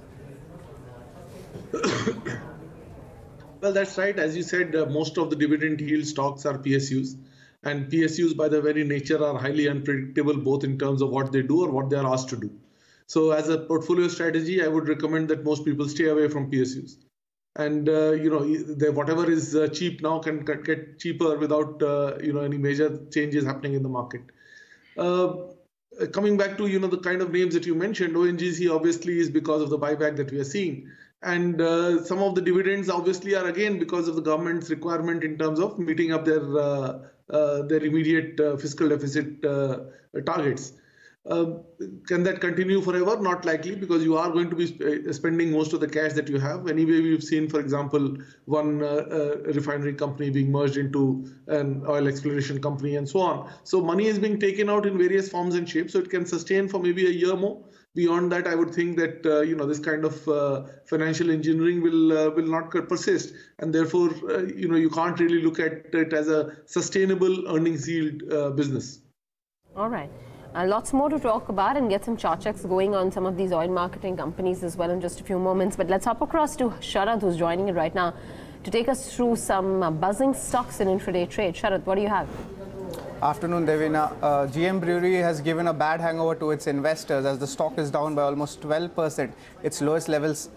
Well, that's right. As you said, most of the dividend yield stocks are PSUs. And PSUs, by their very nature, are highly unpredictable, both in terms of what they do or what they are asked to do. So as a portfolio strategy, I would recommend that most people stay away from PSUs. And, whatever is cheap now can get cheaper without, any major changes happening in the market. Coming back to, the kind of names that you mentioned, ONGC obviously is because of the buyback that we are seeing. And some of the dividends obviously are again because of the government's requirement in terms of meeting up their immediate fiscal deficit targets. Can that continue forever? Not likely, because you are going to be spending most of the cash that you have. Anyway, we've seen, for example, one refinery company being merged into an oil exploration company and so on. So money is being taken out in various forms and shapes, so it can sustain for maybe a year more. Beyond that, I would think that this kind of financial engineering will not persist, and therefore you can't really look at it as a sustainable earnings yield business. All right. Lots more to talk about and get some chart checks going on some of these oil marketing companies as well in just a few moments. But let's hop across to Sharad, who's joining it right now to take us through some buzzing stocks in intraday trade. Sharad, what do you have? Afternoon, Devina. GM Brewery has given a bad hangover to its investors as the stock is down by almost 12%, its lowest levels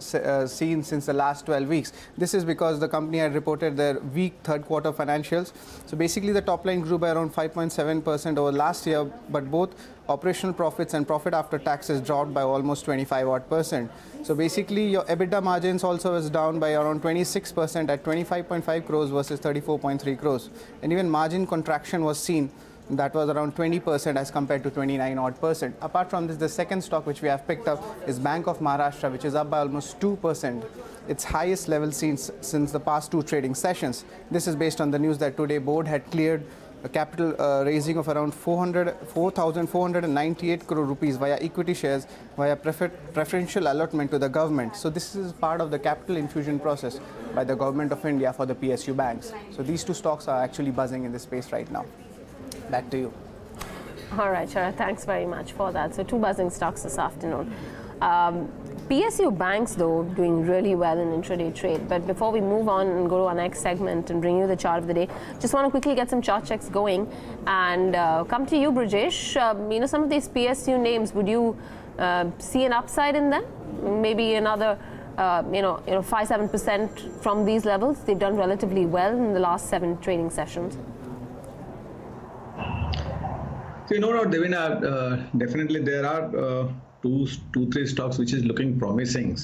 seen since the last 12 weeks. This is because the company had reported their weak third quarter financials. So basically the top line grew by around 5.7% over last year, but both operational profits and profit after taxes dropped by almost 25%. So basically your EBITDA margins also is down by around 26% at 25.5 crores versus 34.3 crores. And even margin contraction was seen. That was around 20% as compared to 29%. Apart from this, the second stock which we have picked up is Bank of Maharashtra, which is up by almost 2%. Its highest level seen since the past 2 trading sessions. This is based on the news that today board had cleared a capital raising of around 4,498 crore rupees via equity shares via preferential allotment to the government. So this is part of the capital infusion process by the government of India for the PSU banks. So these 2 stocks are actually buzzing in this space right now. Back to you. All right, Sharad, thanks very much for that. So 2 buzzing stocks this afternoon. PSU banks, though, doing really well in intraday trade. But before we move on and go to our next segment and bring you the chart of the day, just want to quickly get some chart checks going and come to you, Brijesh. Some of these PSU names, would you see an upside in them? Maybe another 5-7% from these levels. They've done relatively well in the last 7 trading sessions. No, Devina, definitely there are 2-3 stocks which is looking promising.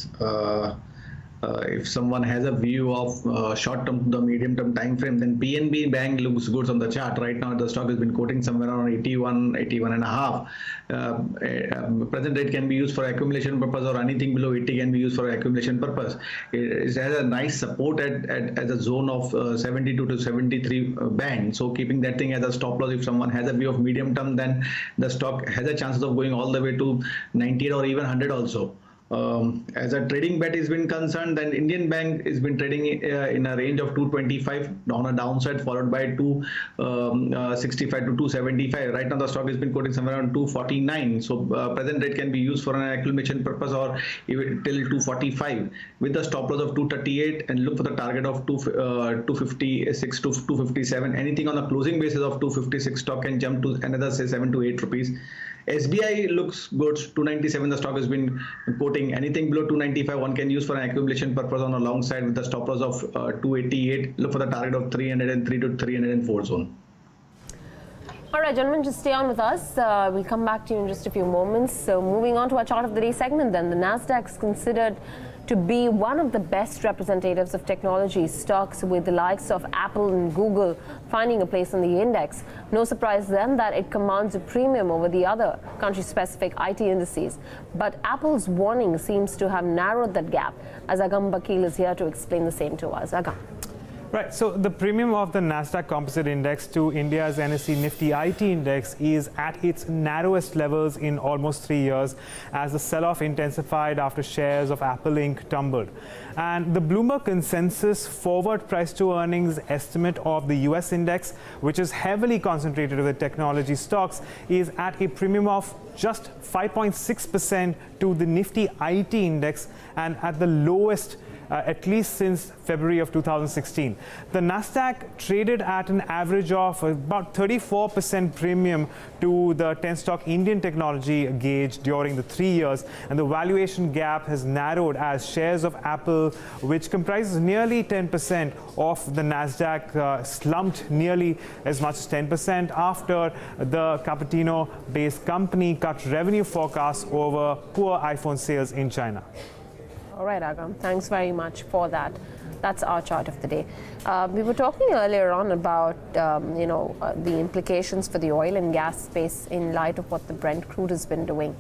if someone has a view of short-term to the medium-term time frame, then PNB Bank looks good on the chart. Right now, the stock has been quoting somewhere around 81, 81 and a half. Present rate can be used for accumulation purpose, or anything below 80 can be used for accumulation purpose. It has a nice support at a zone of 72 to 73 band. So keeping that thing as a stop loss, if someone has a view of medium term, then the stock has a chances of going all the way to 98 or even 100 also. As a trading bet is been concerned, then Indian Bank has been trading in a range of 225 on a downside, followed by 265 to 275. Right now the stock has been quoting somewhere around 249. So present rate can be used for an accumulation purpose or even till 245 with the stop loss of 238, and look for the target of 256 to 257. Anything on the closing basis of 256, stock can jump to another say 7 to 8 rupees. SBI looks good, 297 the stock has been quoting. Anything below 295 one can use for an accumulation purpose on a long side with the stop loss of 288. Look for the target of 303 to 304 zone. All right, gentlemen, just stay on with us. We'll come back to you in just a few moments. So moving on to our chart of the day segment then. The Nasdaq is considered to be one of the best representatives of technology stocks, with the likes of Apple and Google finding a place in the index. No surprise then that it commands a premium over the other country-specific IT indices. But Apple's warning seems to have narrowed that gap, as Agam Bakil is here to explain the same to us. Agam. Right, so the premium of the Nasdaq Composite Index to India's NSE Nifty IT Index is at its narrowest levels in almost 3 years, as the sell-off intensified after shares of Apple Inc. tumbled. And the Bloomberg consensus forward price to earnings estimate of the US index, which is heavily concentrated with technology stocks, is at a premium of just 5.6% to the Nifty IT Index, and at the lowest at least since February of 2016. The Nasdaq traded at an average of about 34% premium to the 10-stock Indian technology gauge during the 3 years, and the valuation gap has narrowed as shares of Apple, which comprises nearly 10% of the Nasdaq, slumped nearly as much as 10% after the Cupertino-based company cut revenue forecasts over poor iPhone sales in China. All right, Agam, thanks very much for that. That's our chart of the day. We were talking earlier on about, the implications for the oil and gas space in light of what the Brent crude has been doing.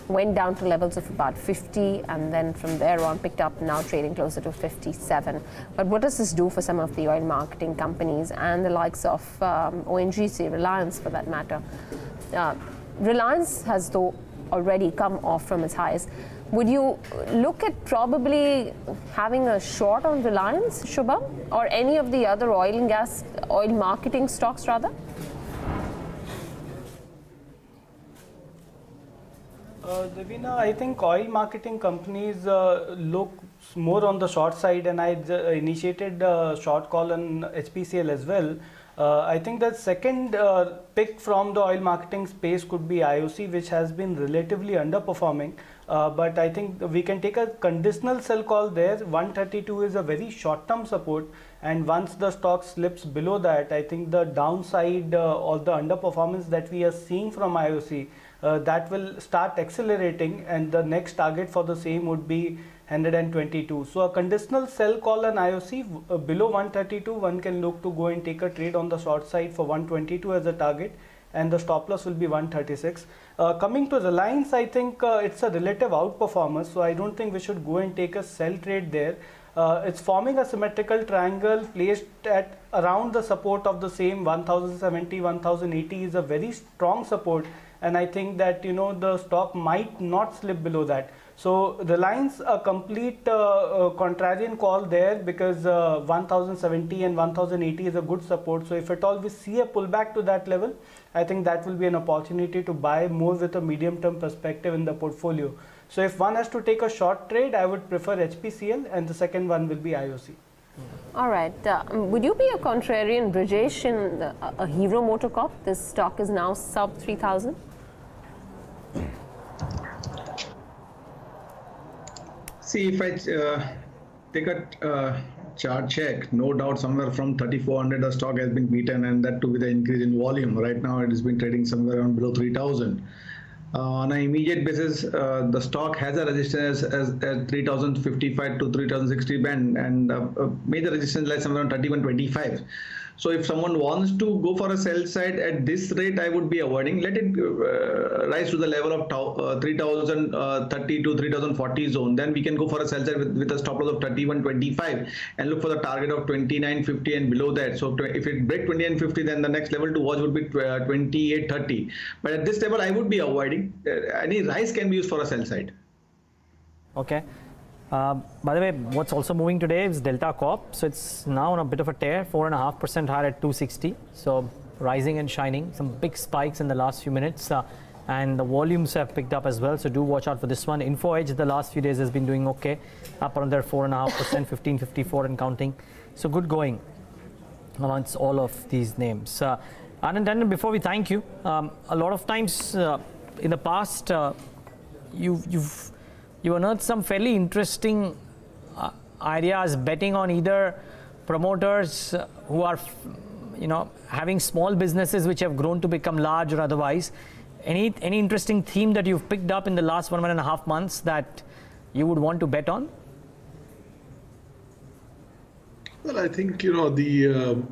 Went down to levels of about 50, and then from there on picked up, now trading closer to 57. But what does this do for some of the oil marketing companies and the likes of ONGC, Reliance for that matter? Reliance has though already come off from its highs. Would you look at probably having a short on Reliance, Shubham, or any of the other oil and gas, oil marketing stocks rather? Devina, I think oil marketing companies look more on the short side, and I initiated a short call on HPCL as well. I think the second pick from the oil marketing space could be IOC, which has been relatively underperforming. But I think we can take a conditional sell call there. 132 is a very short-term support, and once the stock slips below that, I think the downside or the underperformance that we are seeing from IOC, that will start accelerating, and the next target for the same would be 122. So a conditional sell call on IOC below 132, one can look to go and take a trade on the short side for 122 as a target, and the stop loss will be 136. Coming to Reliance, I think it's a relative outperformer, so I don't think we should go and take a sell trade there. It's forming a symmetrical triangle placed at around the support of the same 1070, 1080 is a very strong support, and I think that the stock might not slip below that. So Reliance, a complete contrarian call there, because 1070 and 1080 is a good support. So if at all we see a pullback to that level, I think that will be an opportunity to buy more with a medium-term perspective in the portfolio. So if one has to take a short trade, I would prefer HPCL, and the second one will be IOC. All right. Would you be a contrarian, Brijesh, in a Hero MotoCorp? This stock is now sub 3,000. See, if I take a chart check, no doubt somewhere from 3,400 the stock has been beaten, and that too with the increase in volume. Right now it has been trading somewhere around below 3,000. On an immediate basis, the stock has a resistance as 3055 to 3060 band, and major resistance lies somewhere around 3125. So if someone wants to go for a sell side at this rate, I would be avoiding. Let it rise to the level of 3030 to 3040 zone. Then we can go for a sell side with a stop loss of 3125 and look for the target of 2950 and below that. So if it break 2950, then the next level to watch would be 2830. But at this level, I would be avoiding. Any rise can be used for a sell side. Okay. By the way, what's also moving today is Delta Corp. So it's now on a bit of a tear, 4.5% higher at 260. So rising and shining. Some big spikes in the last few minutes. And the volumes have picked up as well. So do watch out for this one. Info Edge the last few days has been doing okay. Up around there 4.5%, 1554 and counting. So good going amongst all of these names. Anand, before we thank you, a lot of times in the past, you unearthed some fairly interesting ideas betting on either promoters who are, having small businesses which have grown to become large or otherwise. Any interesting theme that you've picked up in the last 1.5 months that you would want to bet on? Well, I think, the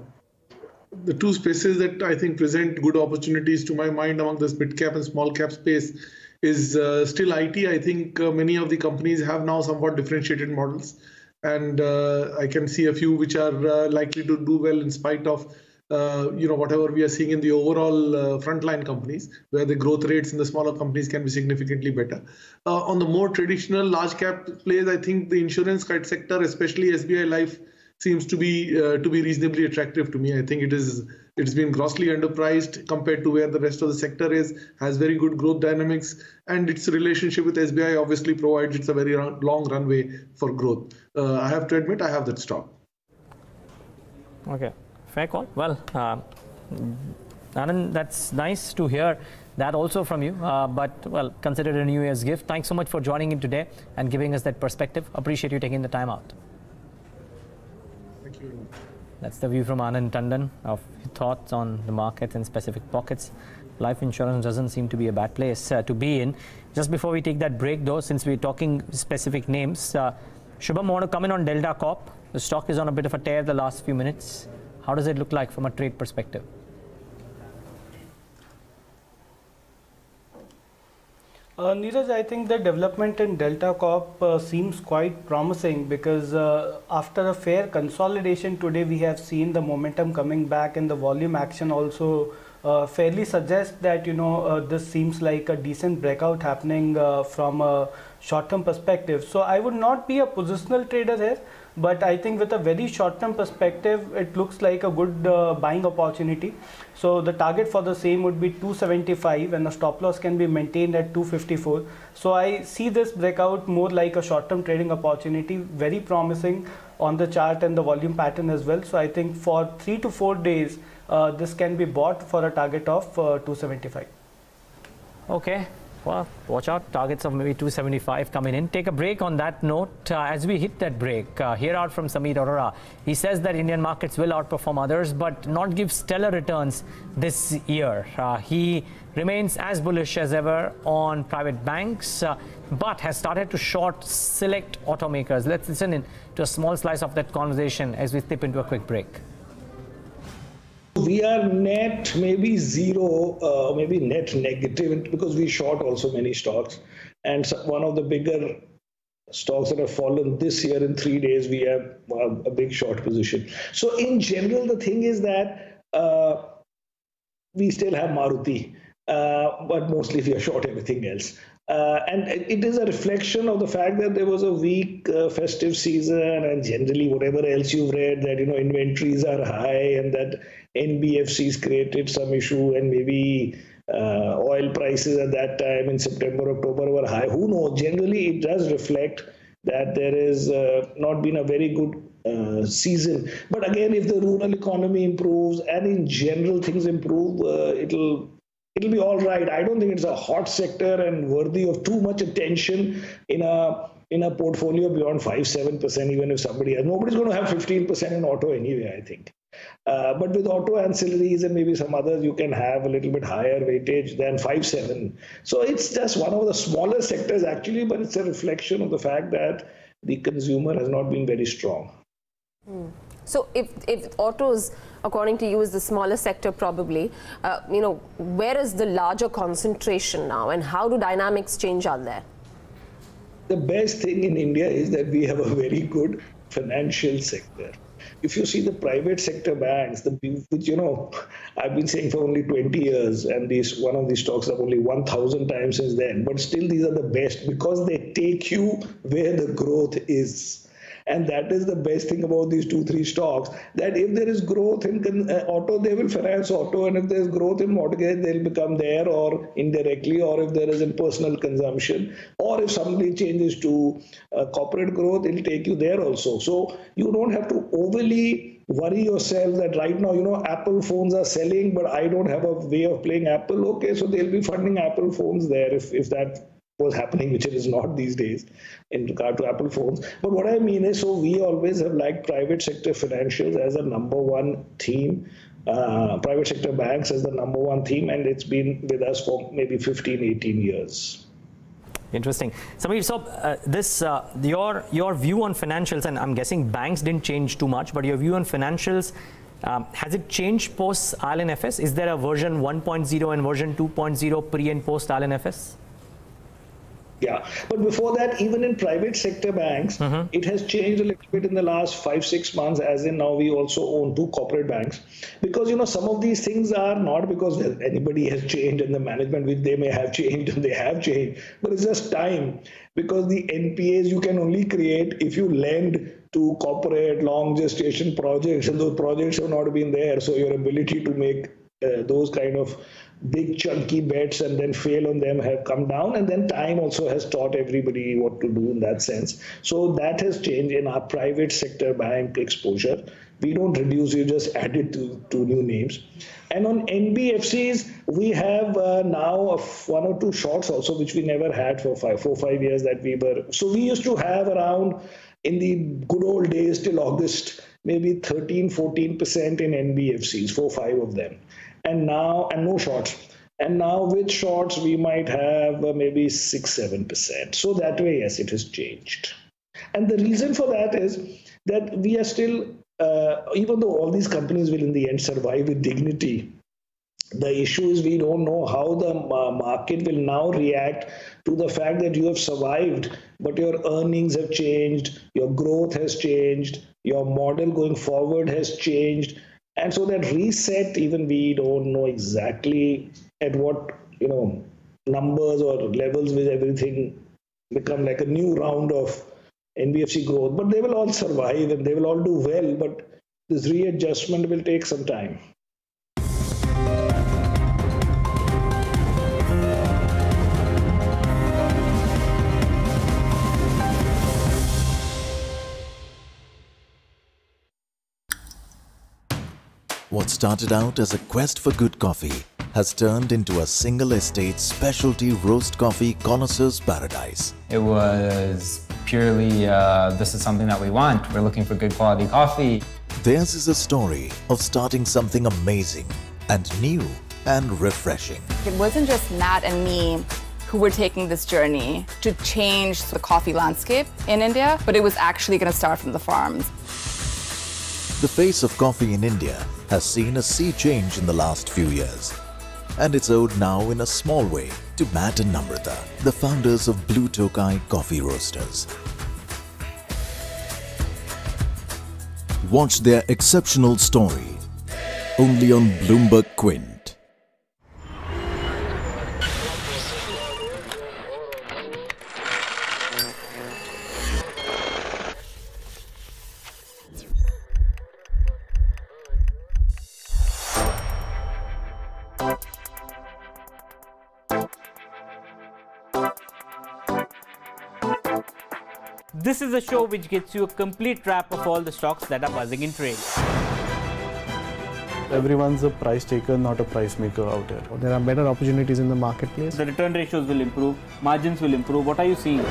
two spaces that I think present good opportunities to my mind among this mid cap and small cap space is still IT. I think many of the companies have now somewhat differentiated models, and I can see a few which are likely to do well in spite of whatever we are seeing in the overall frontline companies, where the growth rates in the smaller companies can be significantly better. On the more traditional large cap plays, I think the insurance sector, especially SBI Life, seems to be reasonably attractive to me. I think it's been grossly underpriced compared to where the rest of the sector is, has very good growth dynamics, and its relationship with SBI obviously provides it's a very long runway for growth. I have to admit I have that stock. Okay, fair call. Well, Anand, that's nice to hear that also from you, but well, consider it a New Year's gift. Thanks so much for joining in today and giving us that perspective. Appreciate you taking the time out. Thank you. That's the view from Anand Tandon of thoughts on the markets and specific pockets. Life insurance doesn't seem to be a bad place to be in. Just before we take that break though, since we're talking specific names, Shubham, want to come in on Delta Corp? The stock is on a bit of a tear the last few minutes. How does it look like from a trade perspective? Neeraj, I think the development in Delta Corp seems quite promising because after a fair consolidation today, we have seen the momentum coming back, and the volume action also fairly suggests that this seems like a decent breakout happening from a short-term perspective. So I would not be a positional trader here, but I think with a very short-term perspective, it looks like a good buying opportunity. So the target for the same would be 275, and the stop loss can be maintained at 254. So I see this breakout more like a short-term trading opportunity, very promising on the chart and the volume pattern as well. So I think for 3 to 4 days, this can be bought for a target of 275. Okay. Well, watch out, targets of maybe 275 coming in. Take a break on that note. As we hit that break, hear out from Sameer Arora. He says that Indian markets will outperform others, but not give stellar returns this year. He remains as bullish as ever on private banks, but has started to short select automakers. Let's listen in to a small slice of that conversation as we step into a quick break. We are net maybe zero, maybe net negative, because we short also many stocks. And one of the bigger stocks that have fallen this year in 3 days, we have a big short position. So in general, the thing is that we still have Maruti, but mostly we are short everything else. And it is a reflection of the fact that there was a weak festive season, and generally whatever else you've read, that inventories are high and that NBFCs created some issue, and maybe oil prices at that time in September, October were high. Who knows? Generally, it does reflect that there is not been a very good season. But again, if the rural economy improves and in general things improve, it'll be all right. I don't think it's a hot sector and worthy of too much attention in a portfolio beyond 5-7%. Even if somebody has, nobody's going to have 15% in auto anyway, I think. But with auto ancillaries and maybe some others, you can have a little bit higher weightage than 5-7. So it's just one of the smaller sectors actually, but it's a reflection of the fact that the consumer has not been very strong. So if autos, according to you, is the smaller sector probably, where is the larger concentration now and how do dynamics change out there? The best thing in India is that we have a very good financial sector. If you see the private sector banks, which I've been saying for only 20 years, and one of these stocks have only 1,000 times since then, but still these are the best because they take you where the growth is. And that is the best thing about these 2-3 stocks, that if there is growth in auto, they will finance auto, and if there is growth in mortgage, they'll become there or indirectly, or if there is in personal consumption, or if somebody changes to corporate growth, it'll take you there also. So you don't have to overly worry yourself that right now, Apple phones are selling, but I don't have a way of playing Apple. Okay, so they'll be funding Apple phones there if that was happening, which it is not these days in regard to Apple phones. But what I mean is, so we always have liked private sector financials as a number one theme, private sector banks as the number one theme, and it's been with us for maybe 15, 18 years. Interesting. Samir, so your view on financials, and I'm guessing banks didn't change too much, but your view on financials, has it changed post IL&FS? Is there a version 1.0 and version 2.0 pre and post IL&FS? Yeah, but before that, even in private sector banks, it has changed a little bit in the last 5-6 months, as in now we also own 2 corporate banks. Because, some of these things are not because anybody has changed in the management, which they may have changed and they have changed, but it's just time. Because the NPAs you can only create if you lend to corporate long gestation projects, and those projects have not been there. So your ability to make those kind of big chunky bets and then fail on them have come down, and then time also has taught everybody what to do in that sense. So that has changed in our private sector bank exposure. We don't reduce, you just add it to new names. And on NBFCs, we have now 1 or 2 shorts also, which we never had for 4-5 years that we were. So we used to have around, in the good old days till August, maybe 13-14% in NBFCs, 4-5 of them. And now, and no shorts. And now with shorts, we might have maybe 6-7%. So that way, yes, it has changed. And the reason for that is that we are still, even though all these companies will in the end survive with dignity, the issue is we don't know how the market will now react to the fact that you have survived, but your earnings have changed, your growth has changed, your model going forward has changed. And so that reset, even we don't know exactly at what, numbers or levels will everything become like a new round of NBFC growth. But they will all survive and they will all do well. But this readjustment will take some time. What started out as a quest for good coffee has turned into a single estate specialty roast coffee connoisseur's paradise. It was purely, this is something that we want. We're looking for good quality coffee. Theirs is a story of starting something amazing and new and refreshing. It wasn't just Nat and me who were taking this journey to change the coffee landscape in India, but it was actually going to start from the farms. The face of coffee in India has seen a sea change in the last few years, and it's owed now in a small way to Matt and Namrata, the founders of Blue Tokai Coffee Roasters. Watch their exceptional story only on Bloomberg Quint. This is a show which gets you a complete wrap of all the stocks that are buzzing in trade. Everyone's a price taker, not a price maker out here. There are better opportunities in the marketplace. The return ratios will improve, margins will improve. What are you seeing?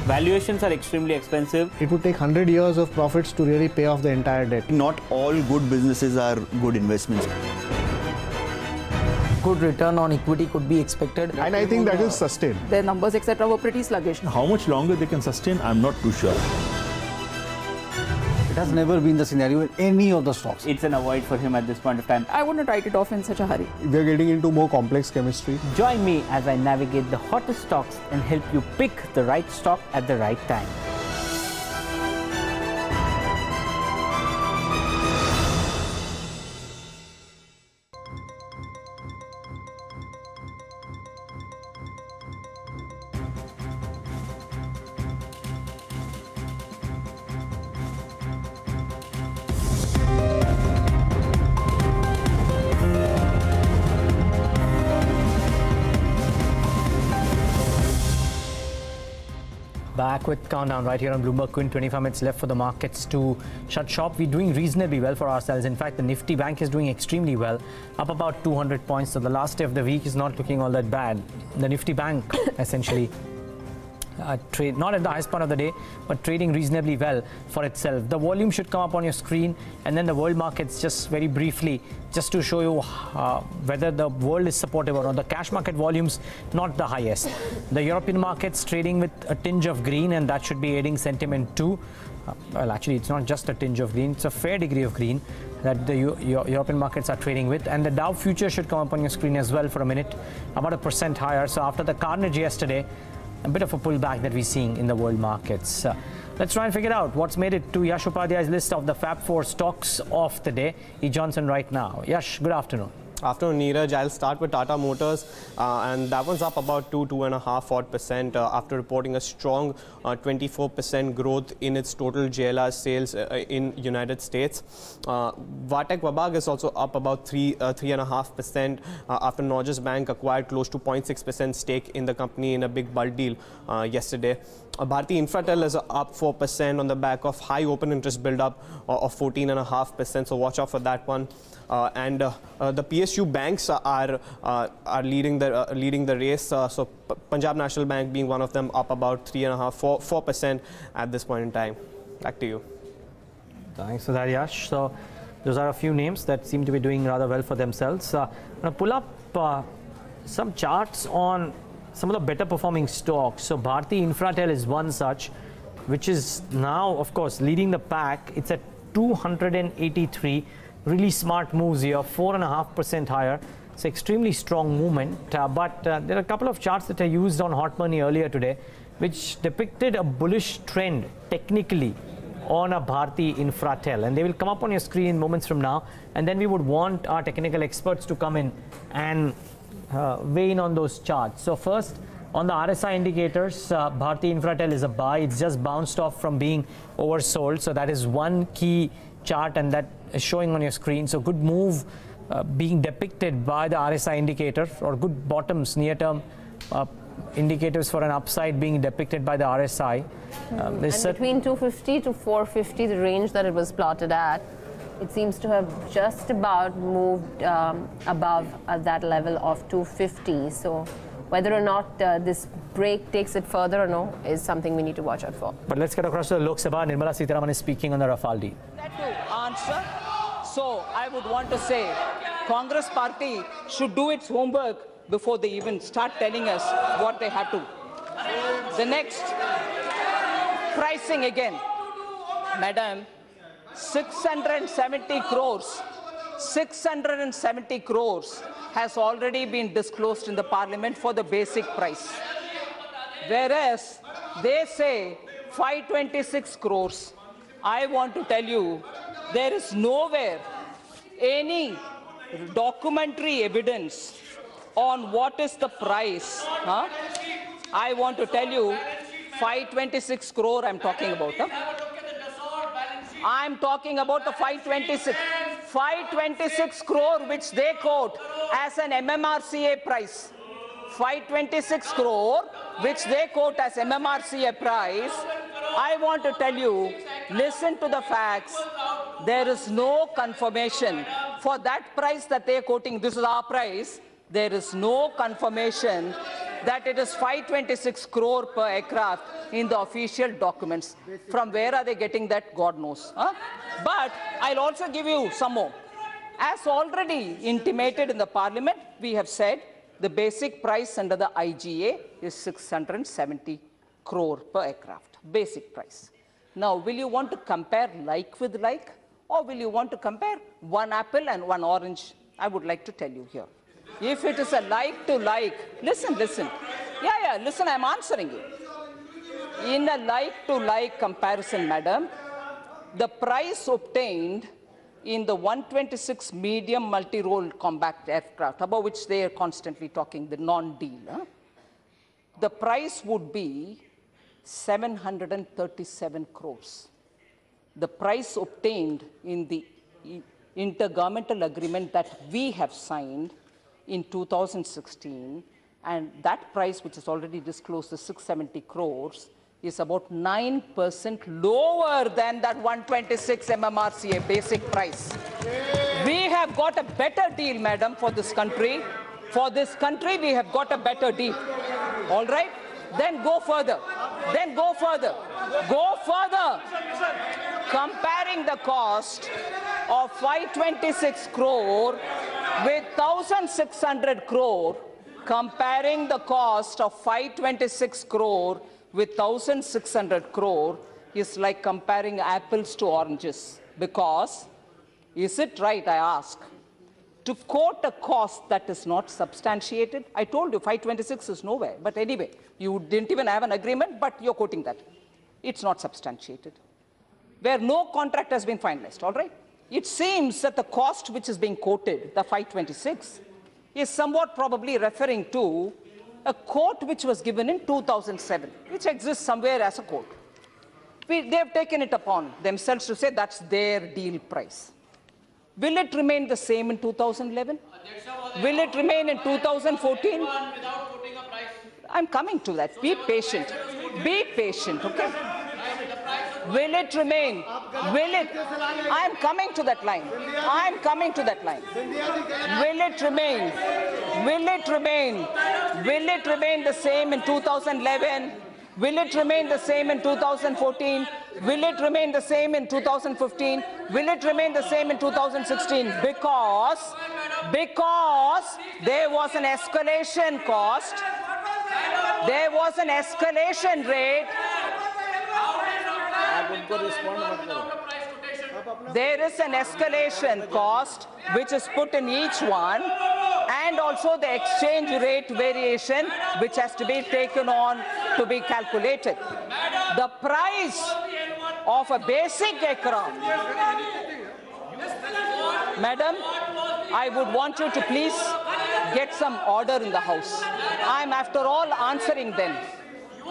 Valuations are extremely expensive. It would take 100 years of profits to really pay off the entire debt. Not all good businesses are good investments. Good return on equity could be expected. And I think that will sustain. Their numbers, etc., were pretty sluggish. How much longer they can sustain, I'm not too sure. It has never been the scenario in any of the stocks. It's an avoid for him at this point of time. I wouldn't write it off in such a hurry. We are getting into more complex chemistry. Join me as I navigate the hottest stocks and help you pick the right stock at the right time. Back with Countdown right here on Bloomberg Quint. 25 minutes left for the markets to shut shop. We're doing reasonably well for ourselves. In fact, the Nifty Bank is doing extremely well, up about 200 points. So the last day of the week is not looking all that bad. The Nifty Bank essentially trade not at the highest point of the day, but trading reasonably well for itself. The volume should come up on your screen, and then the world markets, just very briefly, just to show you whether the world is supportive or not. The cash market volumes not the highest. The European markets trading with a tinge of green, and that should be aiding sentiment too. Well, actually, it's not just a tinge of green, it's a fair degree of green that the European markets are trading with. And the Dow future should come up on your screen as well for a minute, about 1% higher. So after the carnage yesterday, a bit of a pullback that we're seeing in the world markets. Let's try and figure out what's made it to Yash Upadhyay's list of the Fab 4 stocks of the day. E. Johnson right now. Yash, good afternoon. Afternoon, Neeraj. I'll start with Tata Motors, and that one's up about 2.5% after reporting a strong 24% growth in its total JLR sales in United States. Vartec Vabag is also up about 3.5% after Norges Bank acquired close to 0.6% stake in the company in a big bulk deal yesterday. Bharti Infratel is up 4% on the back of high open interest build-up of 14.5%, so watch out for that one. And the PSU banks are leading the race. So Punjab National Bank being one of them, up about 4% at this point in time. Back to you. Thanks for that, Yash. So those are a few names that seem to be doing rather well for themselves. I'm going to pull up some charts on some of the better performing stocks. So Bharti Infratel is one such, which is now, of course, leading the pack. It's at 283. Really smart moves here, 4.5% higher. It's extremely strong movement, but there are a couple of charts that I used on Hot Money earlier today, which depicted a bullish trend technically on a Bharti Infratel, and they will come up on your screen moments from now, and then we would want our technical experts to come in and weigh in on those charts. So first, on the RSI indicators, Bharti Infratel is a buy. It's just bounced off from being oversold, so that is one key chart, and that is showing on your screen. So good move being depicted by the RSI indicator, or good bottoms, near-term indicators for an upside being depicted by the RSI. And between 250 to 450, the range that it was plotted at, it seems to have just about moved above that level of 250. So whether or not this break takes it further or no is something we need to watch out for. But let's get across to the Lok Sabha. Nirmala Sitharaman is speaking on the Rafale deal. To answer, so I would want to say Congress party should do its homework before they even start telling us what they have to. The next, pricing again. Madam, 670 crores. 670 crores has already been disclosed in the parliament for the basic price. Whereas they say 526 crores. I want to tell you, there is nowhere any documentary evidence on what is the price. I want to tell you, 526 crore I'm talking about. I'm talking about the 526 crore which they quote as an MMRCA price. 526 crore which they quote as MMRCA price. I want to tell you, listen to the facts. There is no confirmation for that price that they are quoting. This is our price. There is no confirmation that it is 526 crore per aircraft in the official documents. From where are they getting that? God knows. Huh? But I'll also give you some more. As already intimated in the Parliament, we have said the basic price under the IGA is 670 crore per aircraft. Basic price. Now, will you want to compare like with like, or will you want to compare one apple and one orange? I would like to tell you here. If it is a like to like, listen. Yeah, listen, I'm answering you. In a like to like comparison, madam, the price obtained in the 126 medium multi-role combat aircraft, about which they are constantly talking, the non-deal, the price would be 737 crores. The price obtained in the intergovernmental agreement that we have signed in 2016, and that price, which is already disclosed, the 670 crores, is about 9% lower than that 126 MMRCA basic price. We have got a better deal, madam, for this country. For this country, we have got a better deal. All right? Then go further. Go further. Comparing the cost of 526 crore with 1,600 crore, comparing the cost of 526 crore with 1,600 crore is like comparing apples to oranges. Because, is it right, I ask, to quote a cost that is not substantiated? I told you 526 is nowhere, but anyway, you didn't even have an agreement, but you're quoting that. It's not substantiated. Where no contract has been finalized, all right? It seems that the cost which is being quoted, the 526, is somewhat probably referring to a quote which was given in 2007, which exists somewhere as a quote. They have taken it upon themselves to say that's their deal price. Will it remain the same in 2011? Will it remain in 2014? I'm coming to that. Be patient. Be patient, okay? Will it remain? Will it? I'm coming to that line. I'm coming to that line. Will it remain? Will it remain? Will it remain the same in 2011? Will it remain the same in 2014? Will it remain the same in 2015? Will it remain the same in 2016? Because there was an escalation cost. There was an escalation rate. There is an escalation cost which is put in each one, and also the exchange rate variation which has to be taken on to be calculated. The price of a basic aircraft, madam, I would want you to please get some order in the house. I'm after all answering them.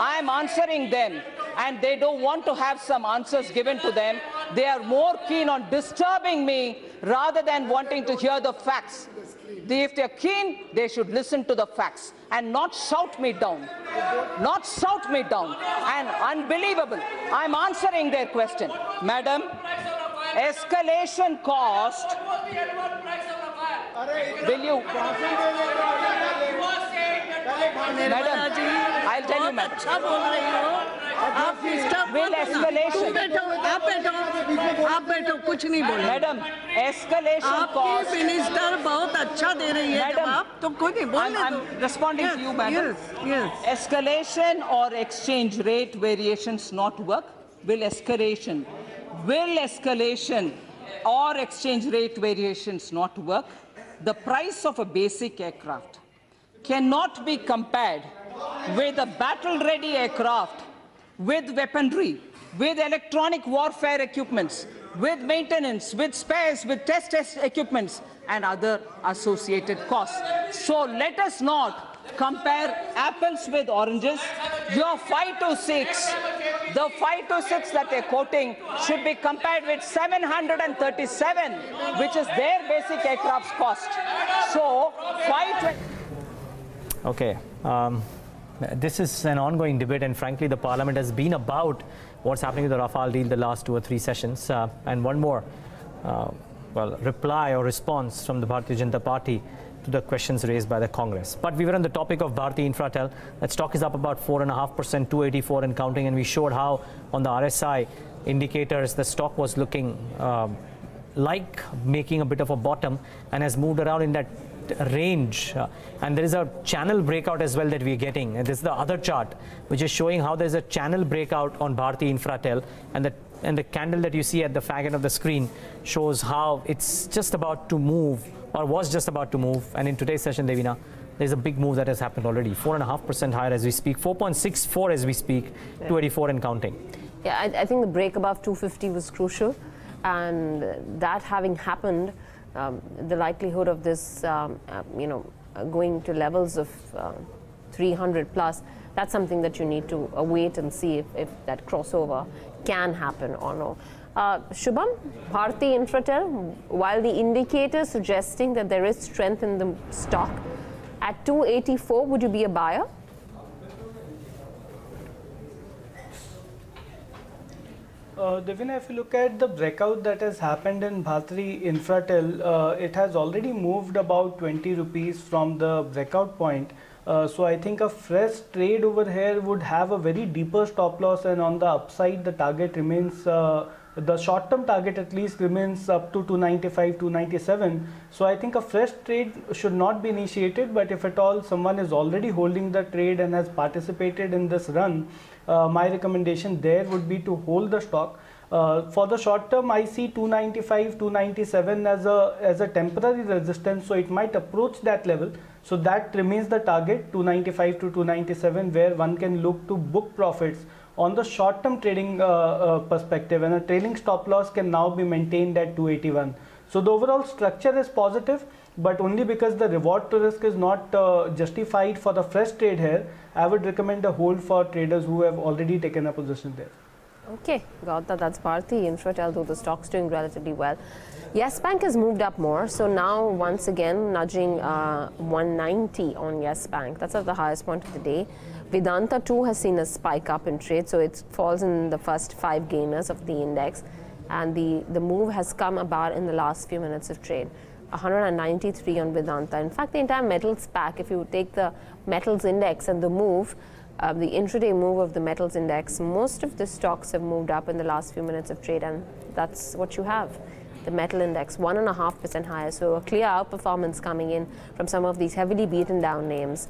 I'm answering them, and they don't want to have some answers given to them. They are more keen on disturbing me rather than wanting to hear the facts. If they're keen, they should listen to the facts and not shout me down. Not shout me down. And unbelievable, I'm answering their question. Madam, escalation cost, will you? Madam, I'll tell you, madam. Will escalation? Madam, escalation cost. Madam, I'm responding to you, madam. Yes. Escalation or exchange rate variations not work? Will escalation or exchange rate variations not work? The price of a basic aircraft cannot be compared with a battle-ready aircraft, with weaponry, with electronic warfare equipments, with maintenance, with spares, with test equipments, and other associated costs. So let us not compare apples with oranges. Your 526, the 526 that they're quoting should be compared with 737, which is their basic aircraft's cost. So 520. Okay. This is an ongoing debate, and frankly, the Parliament has been about what's happening with the Rafale deal the last 2 or 3 sessions. And one more reply or response from the Bharatiya Janata Party to the questions raised by the Congress. But we were on the topic of Bharti Infratel. That stock is up about 4.5%, 284 and counting, and we showed how on the RSI indicators the stock was looking like making a bit of a bottom and has moved around in that range, and there is a channel breakout as well that we're getting. And this is the other chart which is showing how there's a channel breakout on Bharti Infratel, and the candle that you see at the fag end of the screen shows how it's just about to move, or was just about to move. And in today's session, Devina, there's a big move that has happened already, 4.5% higher as we speak, 4.64 as we speak, 284 and counting. Yeah, I think the break above 250 was crucial, and that having happened, the likelihood of this, going to levels of 300 plus, that's something that you need to wait and see if that crossover can happen or no. Shubham, Bharti Infratel, while the indicator suggesting that there is strength in the stock, at 284, would you be a buyer? Devina, if you look at the breakout that has happened in Bharti Infratel, it has already moved about 20 rupees from the breakout point. So I think a fresh trade over here would have a very deeper stop loss, and on the upside the target remains, the short-term target at least remains up to 295, 297. So I think a fresh trade should not be initiated, but if at all someone is already holding the trade and has participated in this run, my recommendation there would be to hold the stock. For the short term, I see 295, 297 as a temporary resistance, so it might approach that level. So that remains the target, 295 to 297, where one can look to book profits on the short term trading perspective, and a trailing stop loss can now be maintained at 281. So the overall structure is positive, but only because the reward to risk is not justified for the fresh trade here, I would recommend a hold for traders who have already taken a position there. Okay, got that. That's Bharti Infratel, though the stock's doing relatively well. Yes Bank has moved up more, so now once again nudging 190 on Yes Bank. That's at the highest point of the day. Vedanta too has seen a spike up in trade, so it falls in the first 5 gainers of the index, and the move has come about in the last few minutes of trade. 193 on Vedanta. In fact, the entire metals pack, if you take the metals index and the move, the intraday move of the metals index, most of the stocks have moved up in the last few minutes of trade, and that's what you have. The metal index 1.5% higher, so a clear outperformance coming in from some of these heavily beaten down names.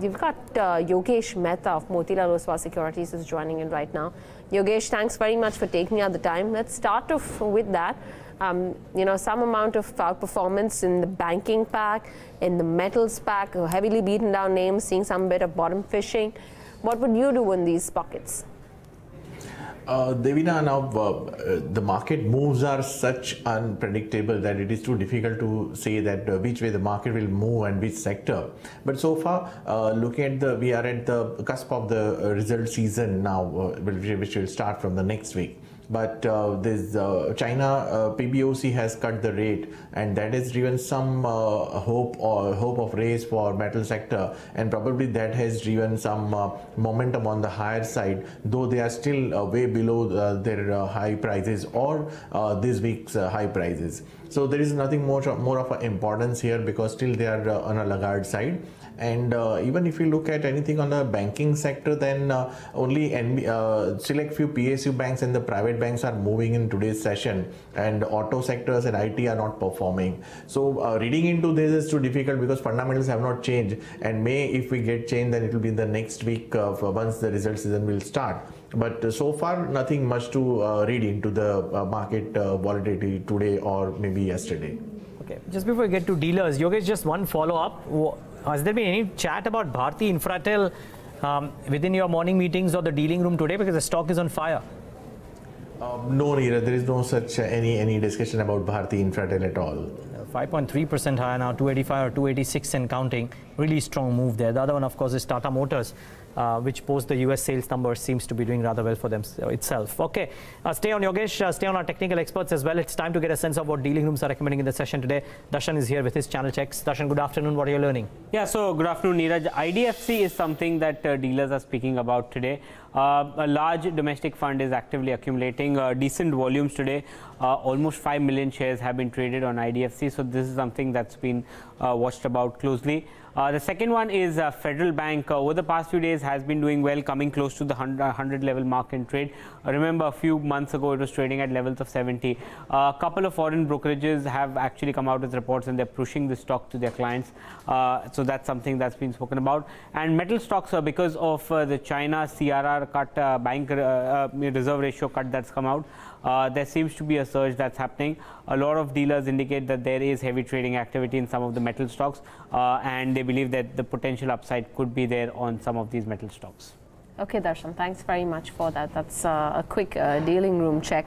You've got Yogesh Mehta of Motilal Oswal Securities is joining in right now. Yogesh, thanks very much for taking out the time. Let's start off with that. Some amount of outperformance in the banking pack, in the metals pack, heavily beaten down names, seeing some bit of bottom fishing. What would you do in these pockets? Devina, now the market moves are such unpredictable that it is too difficult to say that which way the market will move and which sector. But so far, looking at we are at the cusp of the result season now, which will start from the next week. But this China PBOC has cut the rate, and that has driven some hope of raise for metal sector, and probably that has driven some momentum on the higher side, though they are still way below their high prices or this week's high prices. So there is nothing more of an importance here, because still they are on a laggard side. And even if you look at anything on the banking sector, then only select few PSU banks and the private banks are moving in today's session, and auto sectors and IT are not performing. So reading into this is too difficult, because fundamentals have not changed, and if we get change, then it will be the next week once the result season will start. But so far, nothing much to read into the market volatility today or maybe yesterday. Okay, just before we get to dealers, Yogesh, just one follow-up. Has there been any chat about Bharti Infratel within your morning meetings or the dealing room today, because the stock is on fire? No, Neeraj, there is no such any discussion about Bharti Infratel at all. 5.3% higher now, 285 or 286 and counting. Really strong move there. The other one, of course, is Tata Motors, which post the US sales numbers, seems to be doing rather well for them itself. Okay, stay on Yogesh, stay on our technical experts as well. It's time to get a sense of what dealing rooms are recommending in the session today. Darshan is here with his channel checks. Darshan, good afternoon. What are you learning? Yeah, so good afternoon, Neeraj. IDFC is something that dealers are speaking about today. A large domestic fund is actively accumulating decent volumes today. Almost 5 million shares have been traded on IDFC, so this is something that's been watched about closely. The second one is Federal Bank. Over the past few days has been doing well, coming close to the 100 level mark in trade. Remember, a few months ago it was trading at levels of 70. A couple of foreign brokerages have actually come out with reports and they're pushing the stock to their clients. So that's something that's been spoken about. And metal stocks, because of the China CRR cut, bank reserve ratio cut that's come out, there seems to be a surge that's happening. A lot of dealers indicate that there is heavy trading activity in some of the metal stocks, and they believe that the potential upside could be there on some of these metal stocks. Okay, Darshan, thanks very much for that. That's a quick dealing room check.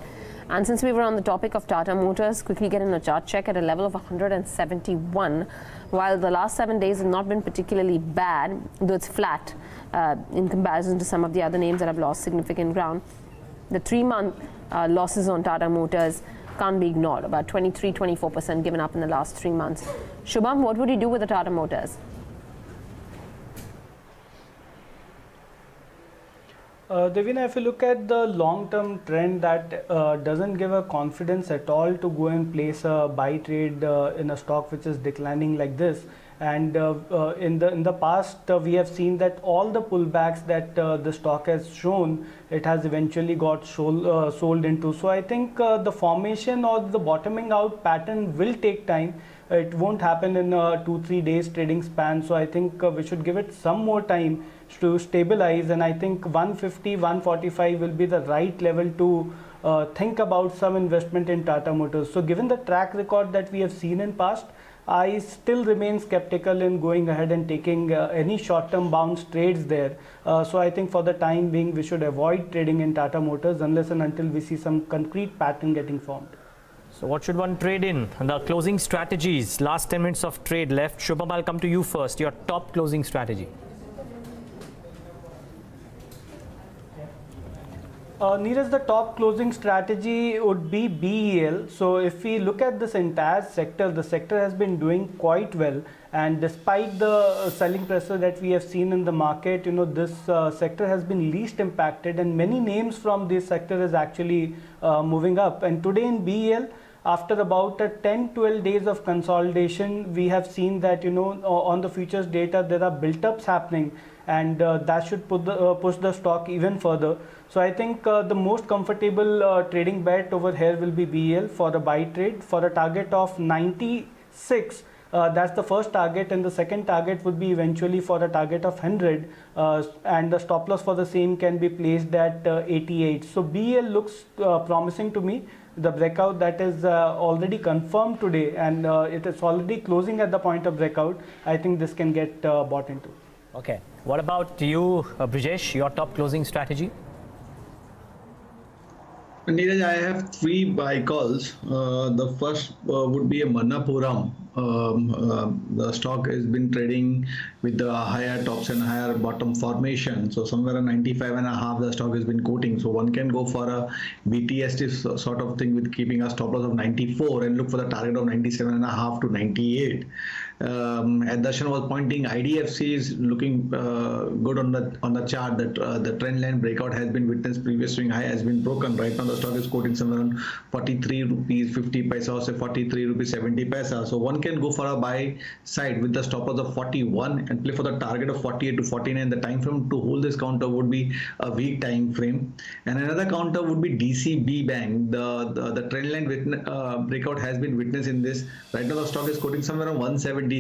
And since we were on the topic of Tata Motors, quickly get in a chart check at a level of 171. While the last 7 days have not been particularly bad, though it's flat in comparison to some of the other names that have lost significant ground, the 3-month losses on Tata Motors can't be ignored. About 23-24% given up in the last 3 months. Shubham, what would you do with the Tata Motors? Devina, if you look at the long-term trend, that doesn't give a confidence at all to go and place a buy trade in a stock which is declining like this. And in the past, we have seen that all the pullbacks that the stock has shown, it has eventually got sold into. So I think the formation or the bottoming out pattern will take time. It won't happen in a 2-3 days trading span. So I think we should give it some more time to stabilize. And I think 150, 145 will be the right level to think about some investment in Tata Motors. So given the track record that we have seen in past, I still remain skeptical in going ahead and taking any short-term bounce trades there. So I think for the time being, we should avoid trading in Tata Motors unless and until we see some concrete pattern getting formed. So what should one trade in? The closing strategies. Last 10 minutes of trade left. Shubham, I'll come to you first. Your top closing strategy. Neeraj, the top closing strategy would be BEL. So if we look at this entire sector, the sector has been doing quite well. And despite the selling pressure that we have seen in the market, this sector has been least impacted, and many names from this sector is actually moving up. And today in BEL, after about 10-12 days of consolidation, we have seen that on the futures data there are built-ups happening, and that should push the stock even further. So I think the most comfortable trading bet over here will be BEL for a buy trade for a target of 96. That's the first target, and the second target would be eventually for a target of 100, and the stop loss for the same can be placed at 88. So BEL looks promising to me. The breakout that is already confirmed today, and it is already closing at the point of breakout, I think this can get bought into. Okay. What about you, Brijesh, your top closing strategy? Neeraj, I have 3 buy calls. The first would be a Manappuram. The stock has been trading with the higher tops and higher bottom formation. So somewhere around 95.5 the stock has been quoting. So one can go for a BTST sort of thing with keeping a stop loss of 94 and look for the target of 97.5 to 98. As Darshan was pointing, IDFC is looking good on the chart. That the trend line breakout has been witnessed. Previous swing high has been broken. Right now the stock is quoting somewhere around 43 rupees 50 paisa, or say 43 rupees 70 paisa. So one can go for a buy side with the stop loss of 41 and play for the target of 48 to 49. The time frame to hold this counter would be a week time frame, and another counter would be DCB Bank. The trend line breakout has been witnessed in this. Right now the stock is quoting somewhere around 173.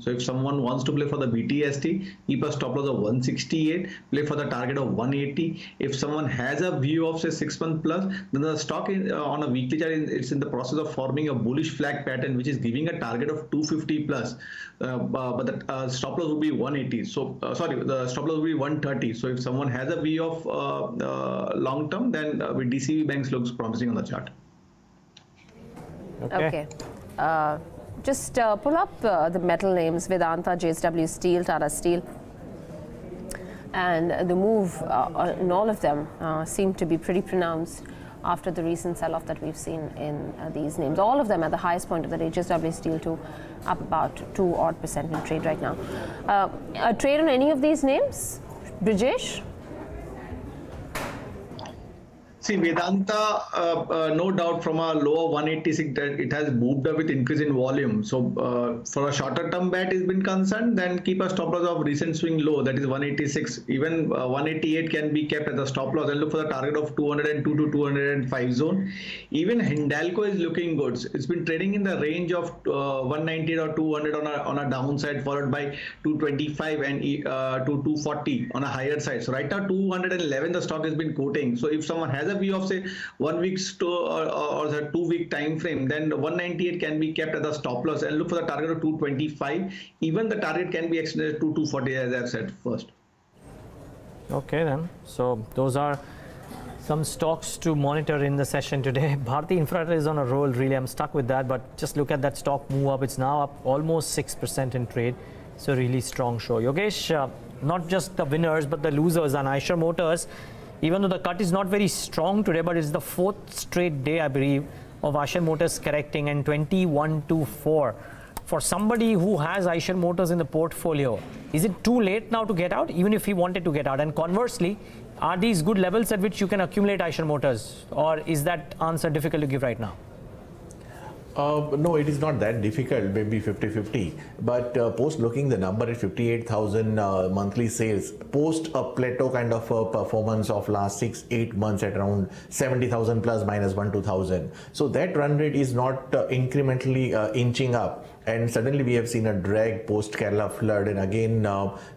So if someone wants to play for the BTST, keep a stop loss of 168, play for the target of 180. If someone has a view of say 6 month plus, then the stock on a weekly chart, it's in the process of forming a bullish flag pattern, which is giving a target of 250 plus. But the stop loss will be 180. So sorry, the stop loss will be 130. So if someone has a view of long term, then with DCB Banks looks promising on the chart. Okay. Just pull up the metal names: Vedanta, JSW Steel, Tata Steel, and the move in all of them seem to be pretty pronounced after the recent sell-off that we've seen in these names. All of them at the highest point of the day. JSW Steel too, up about 2% in trade right now. A trade on any of these names, Brijesh? See, Vedanta, no doubt from a low of 186, that it has moved up with increase in volume. So for a shorter term bet is been concerned, then keep a stop loss of recent swing low, that is 186. Even 188 can be kept as a stop loss, and look for the target of 202 to 205 zone. Even Hindalco is looking good. It's been trading in the range of 190 or 200 on a downside, followed by 225 and to 240 on a higher side. So right now 211 the stock has been quoting. So if someone has a view of say 1 week or a 2 week time frame, then 198 can be kept as a stop loss, and look for the target of 225. Even the target can be extended to 240, as I've said first. Okay then, so those are some stocks to monitor in the session today. Bharti Infra is on a roll, really. I'm stuck with that, but just look at that stock move up. It's now up almost 6% in trade. So really strong show. Yogesh, not just the winners but the losers on Eicher Motors. Even though the cut is not very strong today, but it's the 4th straight day, I believe, of Eicher Motors correcting, and 2124. For somebody who has Eicher Motors in the portfolio, is it too late now to get out, even if he wanted to get out? And conversely, are these good levels at which you can accumulate Eicher Motors, or is that answer difficult to give right now? No, it is not that difficult, maybe 50-50. But post looking the number at 58,000 monthly sales, post a plateau kind of performance of last 6-8 months at around 70,000 plus minus 1-2,000. So that run rate is not incrementally inching up. And suddenly we have seen a drag post Kerala flood, and again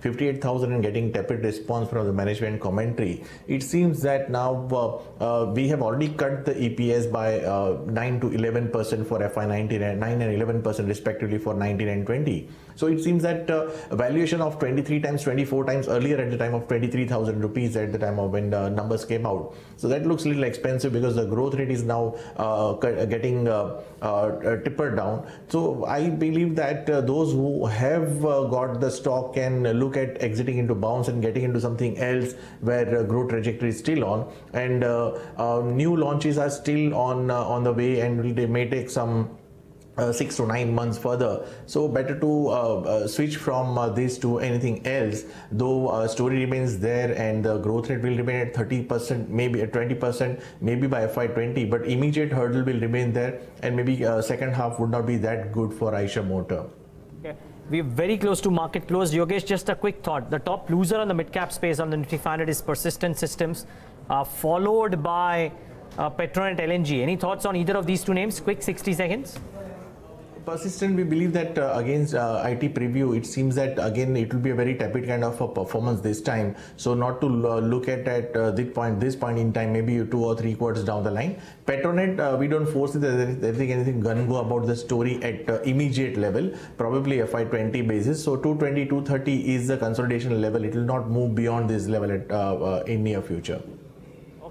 58,000 and getting tepid response from the management commentary. It seems that now we have already cut the EPS by 9 to 11% for FY19 and 9 and 11% respectively for 19 and 20. So it seems that valuation of 23 times, 24 times earlier at the time of 23,000 rupees at the time of when the numbers came out. So that looks a little expensive because the growth rate is now getting tippered down. So I believe that those who have got the stock can look at exiting into bounce and getting into something else where growth trajectory is still on, and new launches are still on the way, and they may take some 6 to 9 months further. So better to switch from this to anything else, though story remains there and the growth rate will remain at 30%, maybe at 20%, maybe by FY20, but immediate hurdle will remain there, and maybe second half would not be that good for Eicher Motor. Okay. We're very close to market close. Yogesh, just a quick thought. The top loser on the mid-cap space on the Nifty 500 is Persistent Systems, followed by Petronet LNG. Any thoughts on either of these two names? Quick 60 seconds. Persistent, we believe that against IT preview, it seems that again it will be a very tepid kind of a performance this time. So not to look at this point in time, maybe 2 or 3 quarters down the line. Petronet, we don't foresee that there is anything gun go about the story at immediate level, probably FY20 basis. So 220, 230 is the consolidation level. It will not move beyond this level at in near future.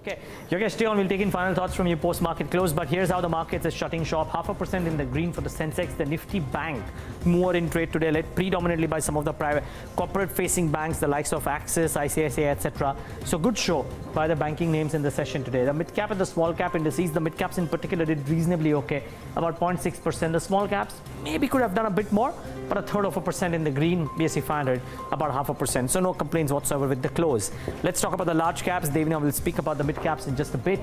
Okay, Yogesh, stay on. We'll take in final thoughts from you post-market close. But here's how the markets is shutting shop. 0.5% in the green for the Sensex. The Nifty Bank more in trade today, led predominantly by some of the private corporate-facing banks, the likes of Axis, ICICI, etc. So good show by the banking names in the session today. The mid-cap and the small-cap indices, the mid-caps in particular did reasonably okay, about 0.6%. The small-caps maybe could have done a bit more, but 1/3% in the green. BSE 500 about 0.5%. So no complaints whatsoever with the close. Let's talk about the large caps. Devina will speak about the mid caps in just a bit.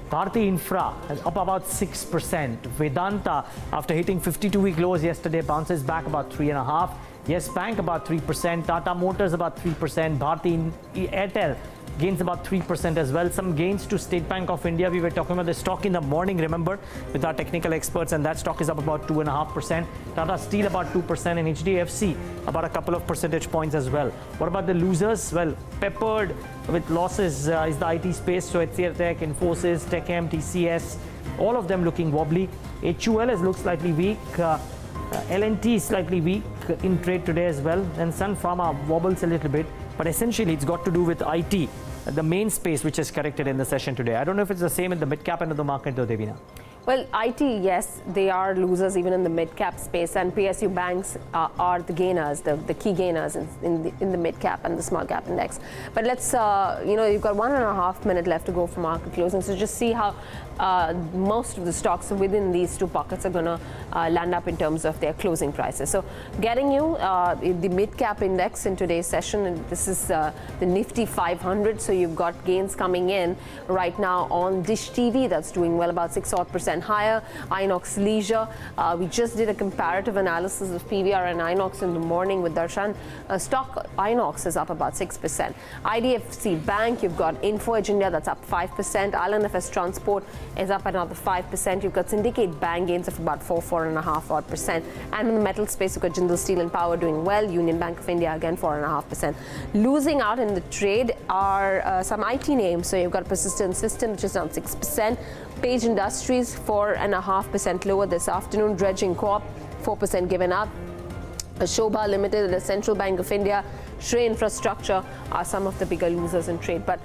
Bharti Infra is up about 6%. Vedanta, after hitting 52-week lows yesterday, bounces back about 3.5%. Yes Bank about 3%. Tata Motors about 3%. Bharti Airtel gains about 3% as well. Some gains to State Bank of India. We were talking about the stock in the morning, remember, with our technical experts, and that stock is up about 2.5%. Tata Steel about 2%, and HDFC about a couple of percentage points as well. What about the losers? Well, peppered with losses is the IT space. So HCL Tech, Infosys, TechM, TCS, all of them looking wobbly. HUL has looked slightly weak. L&T is slightly weak in trade today as well, and Sun Pharma wobbles a little bit, but essentially it's got to do with IT, the main space which is corrected in the session today. I don't know if it's the same in the mid-cap end of the market though, Devina. Well, IT, yes, they are losers even in the mid-cap space, and PSU banks are the gainers, the key gainers in the mid-cap and the small-cap index. But let's, you've got 1.5 minutes left to go for market closing, so just see how most of the stocks within these two pockets are going to land up in terms of their closing prices. So getting you the mid-cap index in today's session, and this is the Nifty 500, so you've got gains coming in right now on Dish TV, that's doing well, about 6% higher. Inox Leisure, we just did a comparative analysis of PVR and Inox in the morning with Darshan. Stock Inox is up about 6%. IDFC Bank, you've got Info Edge India, that's up 5%. ILNFS Transport is up another 5%. You've got Syndicate Bank gains of about 4.5%. And in the metal space, you've got Jindal Steel and Power doing well. Union Bank of India again 4.5%. Losing out in the trade are some IT names. So you've got Persistent System, which is down 6%. Page Industries 4.5% lower this afternoon. Dredging Corp 4% given up. Shobha Limited, the Central Bank of India, Shrey Infrastructure are some of the bigger losers in trade. But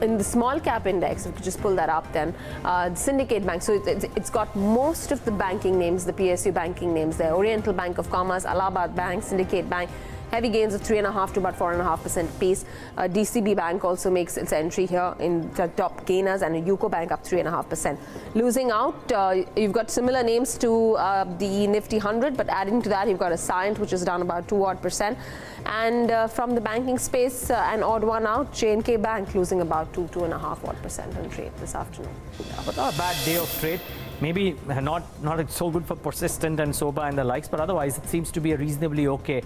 in the small cap index, if you could just pull that up then, Syndicate Bank, so it's got most of the banking names, the PSU banking names there. Oriental Bank of Commerce, Allahabad Bank, Syndicate Bank, heavy gains of 3.5 to about 4.5% apiece. DCB Bank also makes its entry here in the top gainers, and UCO Bank up 3.5%. Losing out, you've got similar names to the Nifty 100, but adding to that, you've got a Scient, which is down about 2% odd. And from the banking space, an odd one out, JNK Bank losing about 2.5% on trade this afternoon. Yeah, but not a bad day of trade. Maybe not so good for Persistent and Soba and the likes, but otherwise it seems to be a reasonably okay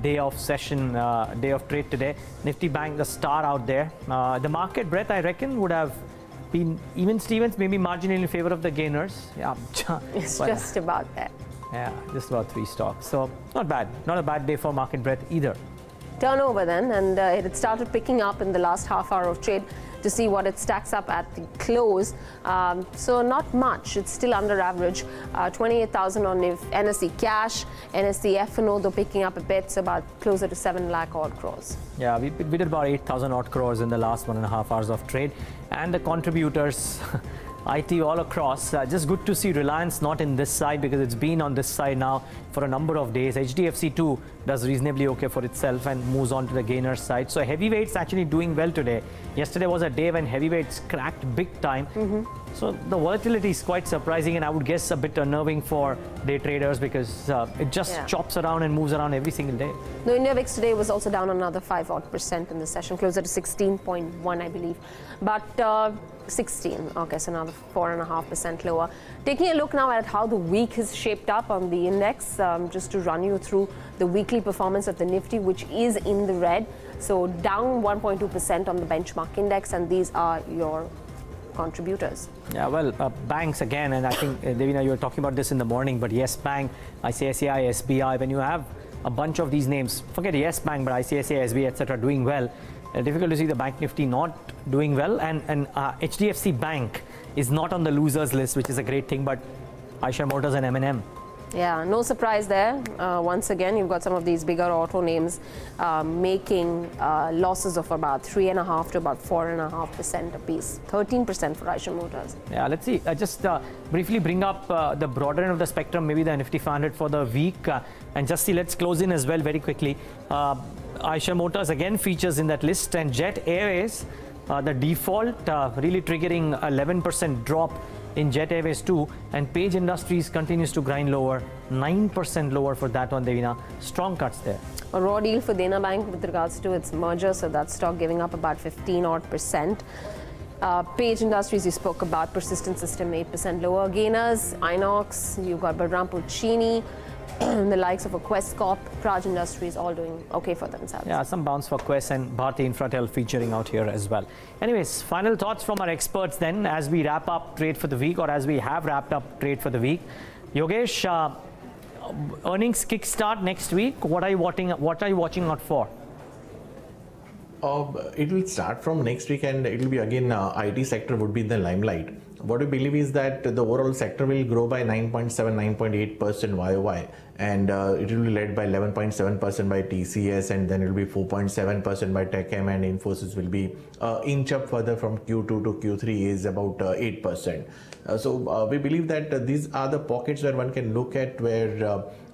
day of session, day of trade today. Nifty Bank, the star out there. The market breadth, I reckon, would have been even Stevens, maybe marginally in favor of the gainers. Yeah, it's just about that. Yeah, just about 3 stocks. So not bad. Not a bad day for market breadth either. Turnover then, and it had started picking up in the last half hour of trade to see what it stacks up at the close. So not much. It's still under average. 28,000 on NSE cash. NSE F&O though picking up a bit, so about closer to 7 lakh odd crores. Yeah, we did about 8,000 odd crores in the last 1.5 hours of trade. And the contributors, IT all across. Just good to see Reliance not in this side, because it's been on this side now for a number of days. HDFC too does reasonably okay for itself and moves on to the gainer side. So heavyweights actually doing well today. Yesterday was a day when heavyweights cracked big time. So the volatility is quite surprising, and I would guess a bit unnerving for day traders, because it just chops around and moves around every single day. The India VIX today was also down another 5% in the session, closer to 16.1, I believe. But 16, okay, so now 4.5% lower. Taking a look now at how the week has shaped up on the index, just to run you through the weekly performance of the Nifty, which is in the red. So down 1.2% on the benchmark index, and these are your contributors. Yeah, well, banks again, and I think, Devina, you were talking about this in the morning, but Yes Bank, ICICI, SBI, when you have a bunch of these names, forget Yes Bank, but ICICI, SBI, etc., doing well, difficult to see the Bank Nifty not doing well, and HDFC Bank is not on the losers list, which is a great thing, but Eicher Motors and M&M. Yeah, no surprise there. Once again, you've got some of these bigger auto names making losses of about 3.5 to about 4.5% apiece. 13% for Eicher Motors. Yeah, let's see. Just briefly bring up the broader end of the spectrum, maybe the Nifty 500 for the week, and just see. Let's close in as well very quickly. Eicher Motors again features in that list, and Jet Airways, the default, really triggering 11% drop in Jet Airways too, and Page Industries continues to grind lower, 9% lower for that one, Devina. Strong cuts there. A raw deal for Dena Bank with regards to its merger, so that stock giving up about 15% odd. Page Industries, you spoke about. Persistent System, 8% lower. Gainers, Inox, you've got Balrampur Chini, the likes of a Quest Corp, Praj Industries, all doing okay for themselves. Yeah, some bounce for Quest, and Bharti Infratel featuring out here as well. Anyways, final thoughts from our experts then as we wrap up trade for the week, or as we have wrapped up trade for the week. Yogesh, earnings kickstart next week. What are you watching out for? It will start from next week, and it will be again IT sector would be in the limelight. What we believe is that the overall sector will grow by 9.7, 9.8% YOY, and it will be led by 11.7% by TCS, and then it will be 4.7% by TechM, and Infosys will be inch up further from Q2 to Q3 is about 8%. So we believe that these are the pockets where one can look at where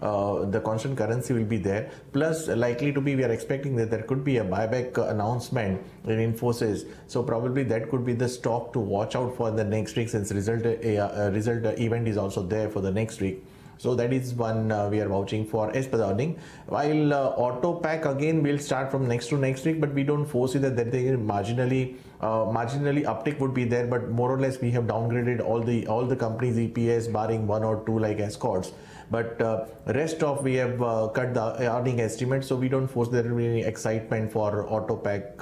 the constant currency will be there. Plus, likely to be, we are expecting that there could be a buyback announcement in Infosys. So probably that could be the stock to watch out for the next week, since result event is also there for the next week. So that is one we are vouching for as per the earning. While auto pack again will start from next week, but we don't foresee that marginally uptick would be there. But more or less we have downgraded all the companies EPS barring one or two like Escorts. But rest of we have cut the earning estimate, so we don't foresee there will be any excitement for auto pack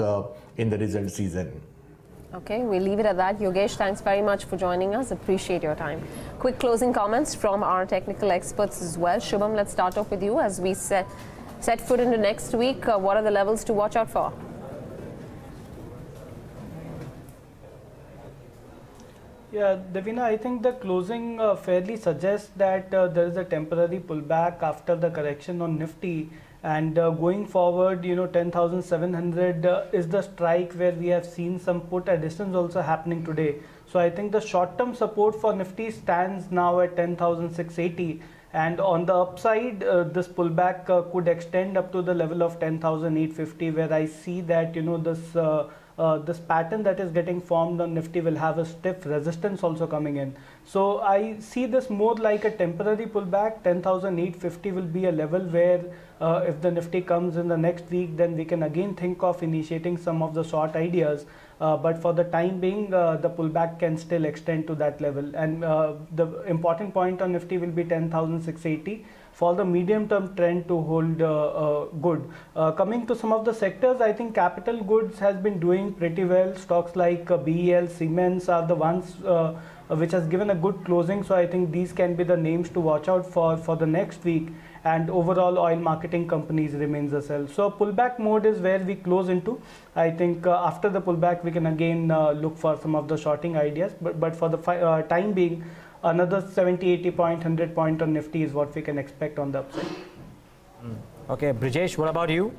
in the result season. Okay, we'll leave it at that. Yogesh, thanks very much for joining us. Appreciate your time. Quick closing comments from our technical experts as well. Shubham, let's start off with you as we set foot into next week. What are the levels to watch out for? Yeah, Devina, I think the closing fairly suggests that there is a temporary pullback after the correction on Nifty. And going forward, 10,700 is the strike where we have seen some put additions also happening today. So I think the short-term support for Nifty stands now at 10,680. And on the upside, this pullback could extend up to the level of 10,850, where I see that, this pattern that is getting formed on Nifty will have a stiff resistance also coming in. So I see this more like a temporary pullback. 10,850 will be a level where if the Nifty comes in the next week, then we can again think of initiating some of the short ideas. But for the time being, the pullback can still extend to that level. And the important point on Nifty will be 10,680 for the medium-term trend to hold good. Coming to some of the sectors, I think capital goods has been doing pretty well. Stocks like BEL, Siemens are the ones which has given a good closing. So I think these can be the names to watch out for the next week. And overall oil marketing companies remains a sell. So pullback mode is where we close into. I think after the pullback we can again look for some of the shorting ideas. But for the time being, another 70, 80 point, 100 point on Nifty is what we can expect on the upside. Okay, Brijesh, what about you?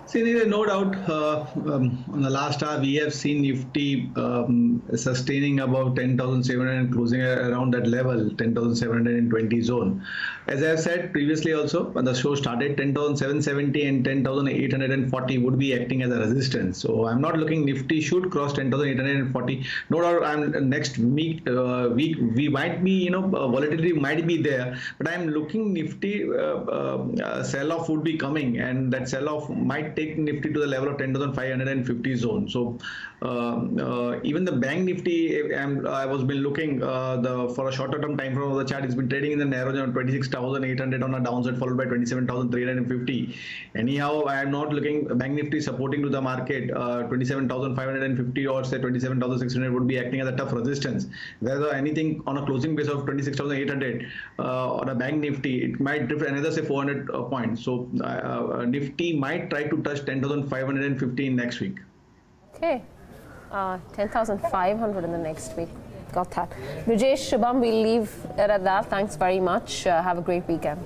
See, there is no doubt on the last hour we have seen Nifty sustaining above 10,700 and closing around that level, 10,720 zone. As I have said previously also, when the show started, 10,770 and 10,840 would be acting as a resistance. So I'm not looking Nifty should cross 10,840. No doubt, next week we might be, volatility might be there, but I'm looking Nifty sell-off would be coming, and that sell-off might take Nifty to the level of 10,550 zone. So even the bank Nifty, I was been looking for a shorter term time frame of the chart. It's been trading in the narrow zone 26,800 on a downside, followed by 27,350. Anyhow, I am not looking bank Nifty supporting to the market. 27,550 or say 27,600 would be acting as a tough resistance. Whether anything on a closing base of 26,800 on a bank Nifty, it might drift another say 400 points. So Nifty might try to touch 10,515 next week. Okay, 10,500 in the next week. Got that. Brijesh, Shubham, we'll leave it at that. Thanks very much. Have a great weekend.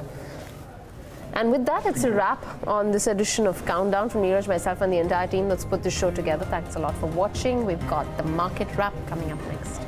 And with that, it's a wrap on this edition of Countdown from Neeraj, myself, and the entire team that's put this show together. Thanks a lot for watching. We've got the market wrap coming up next.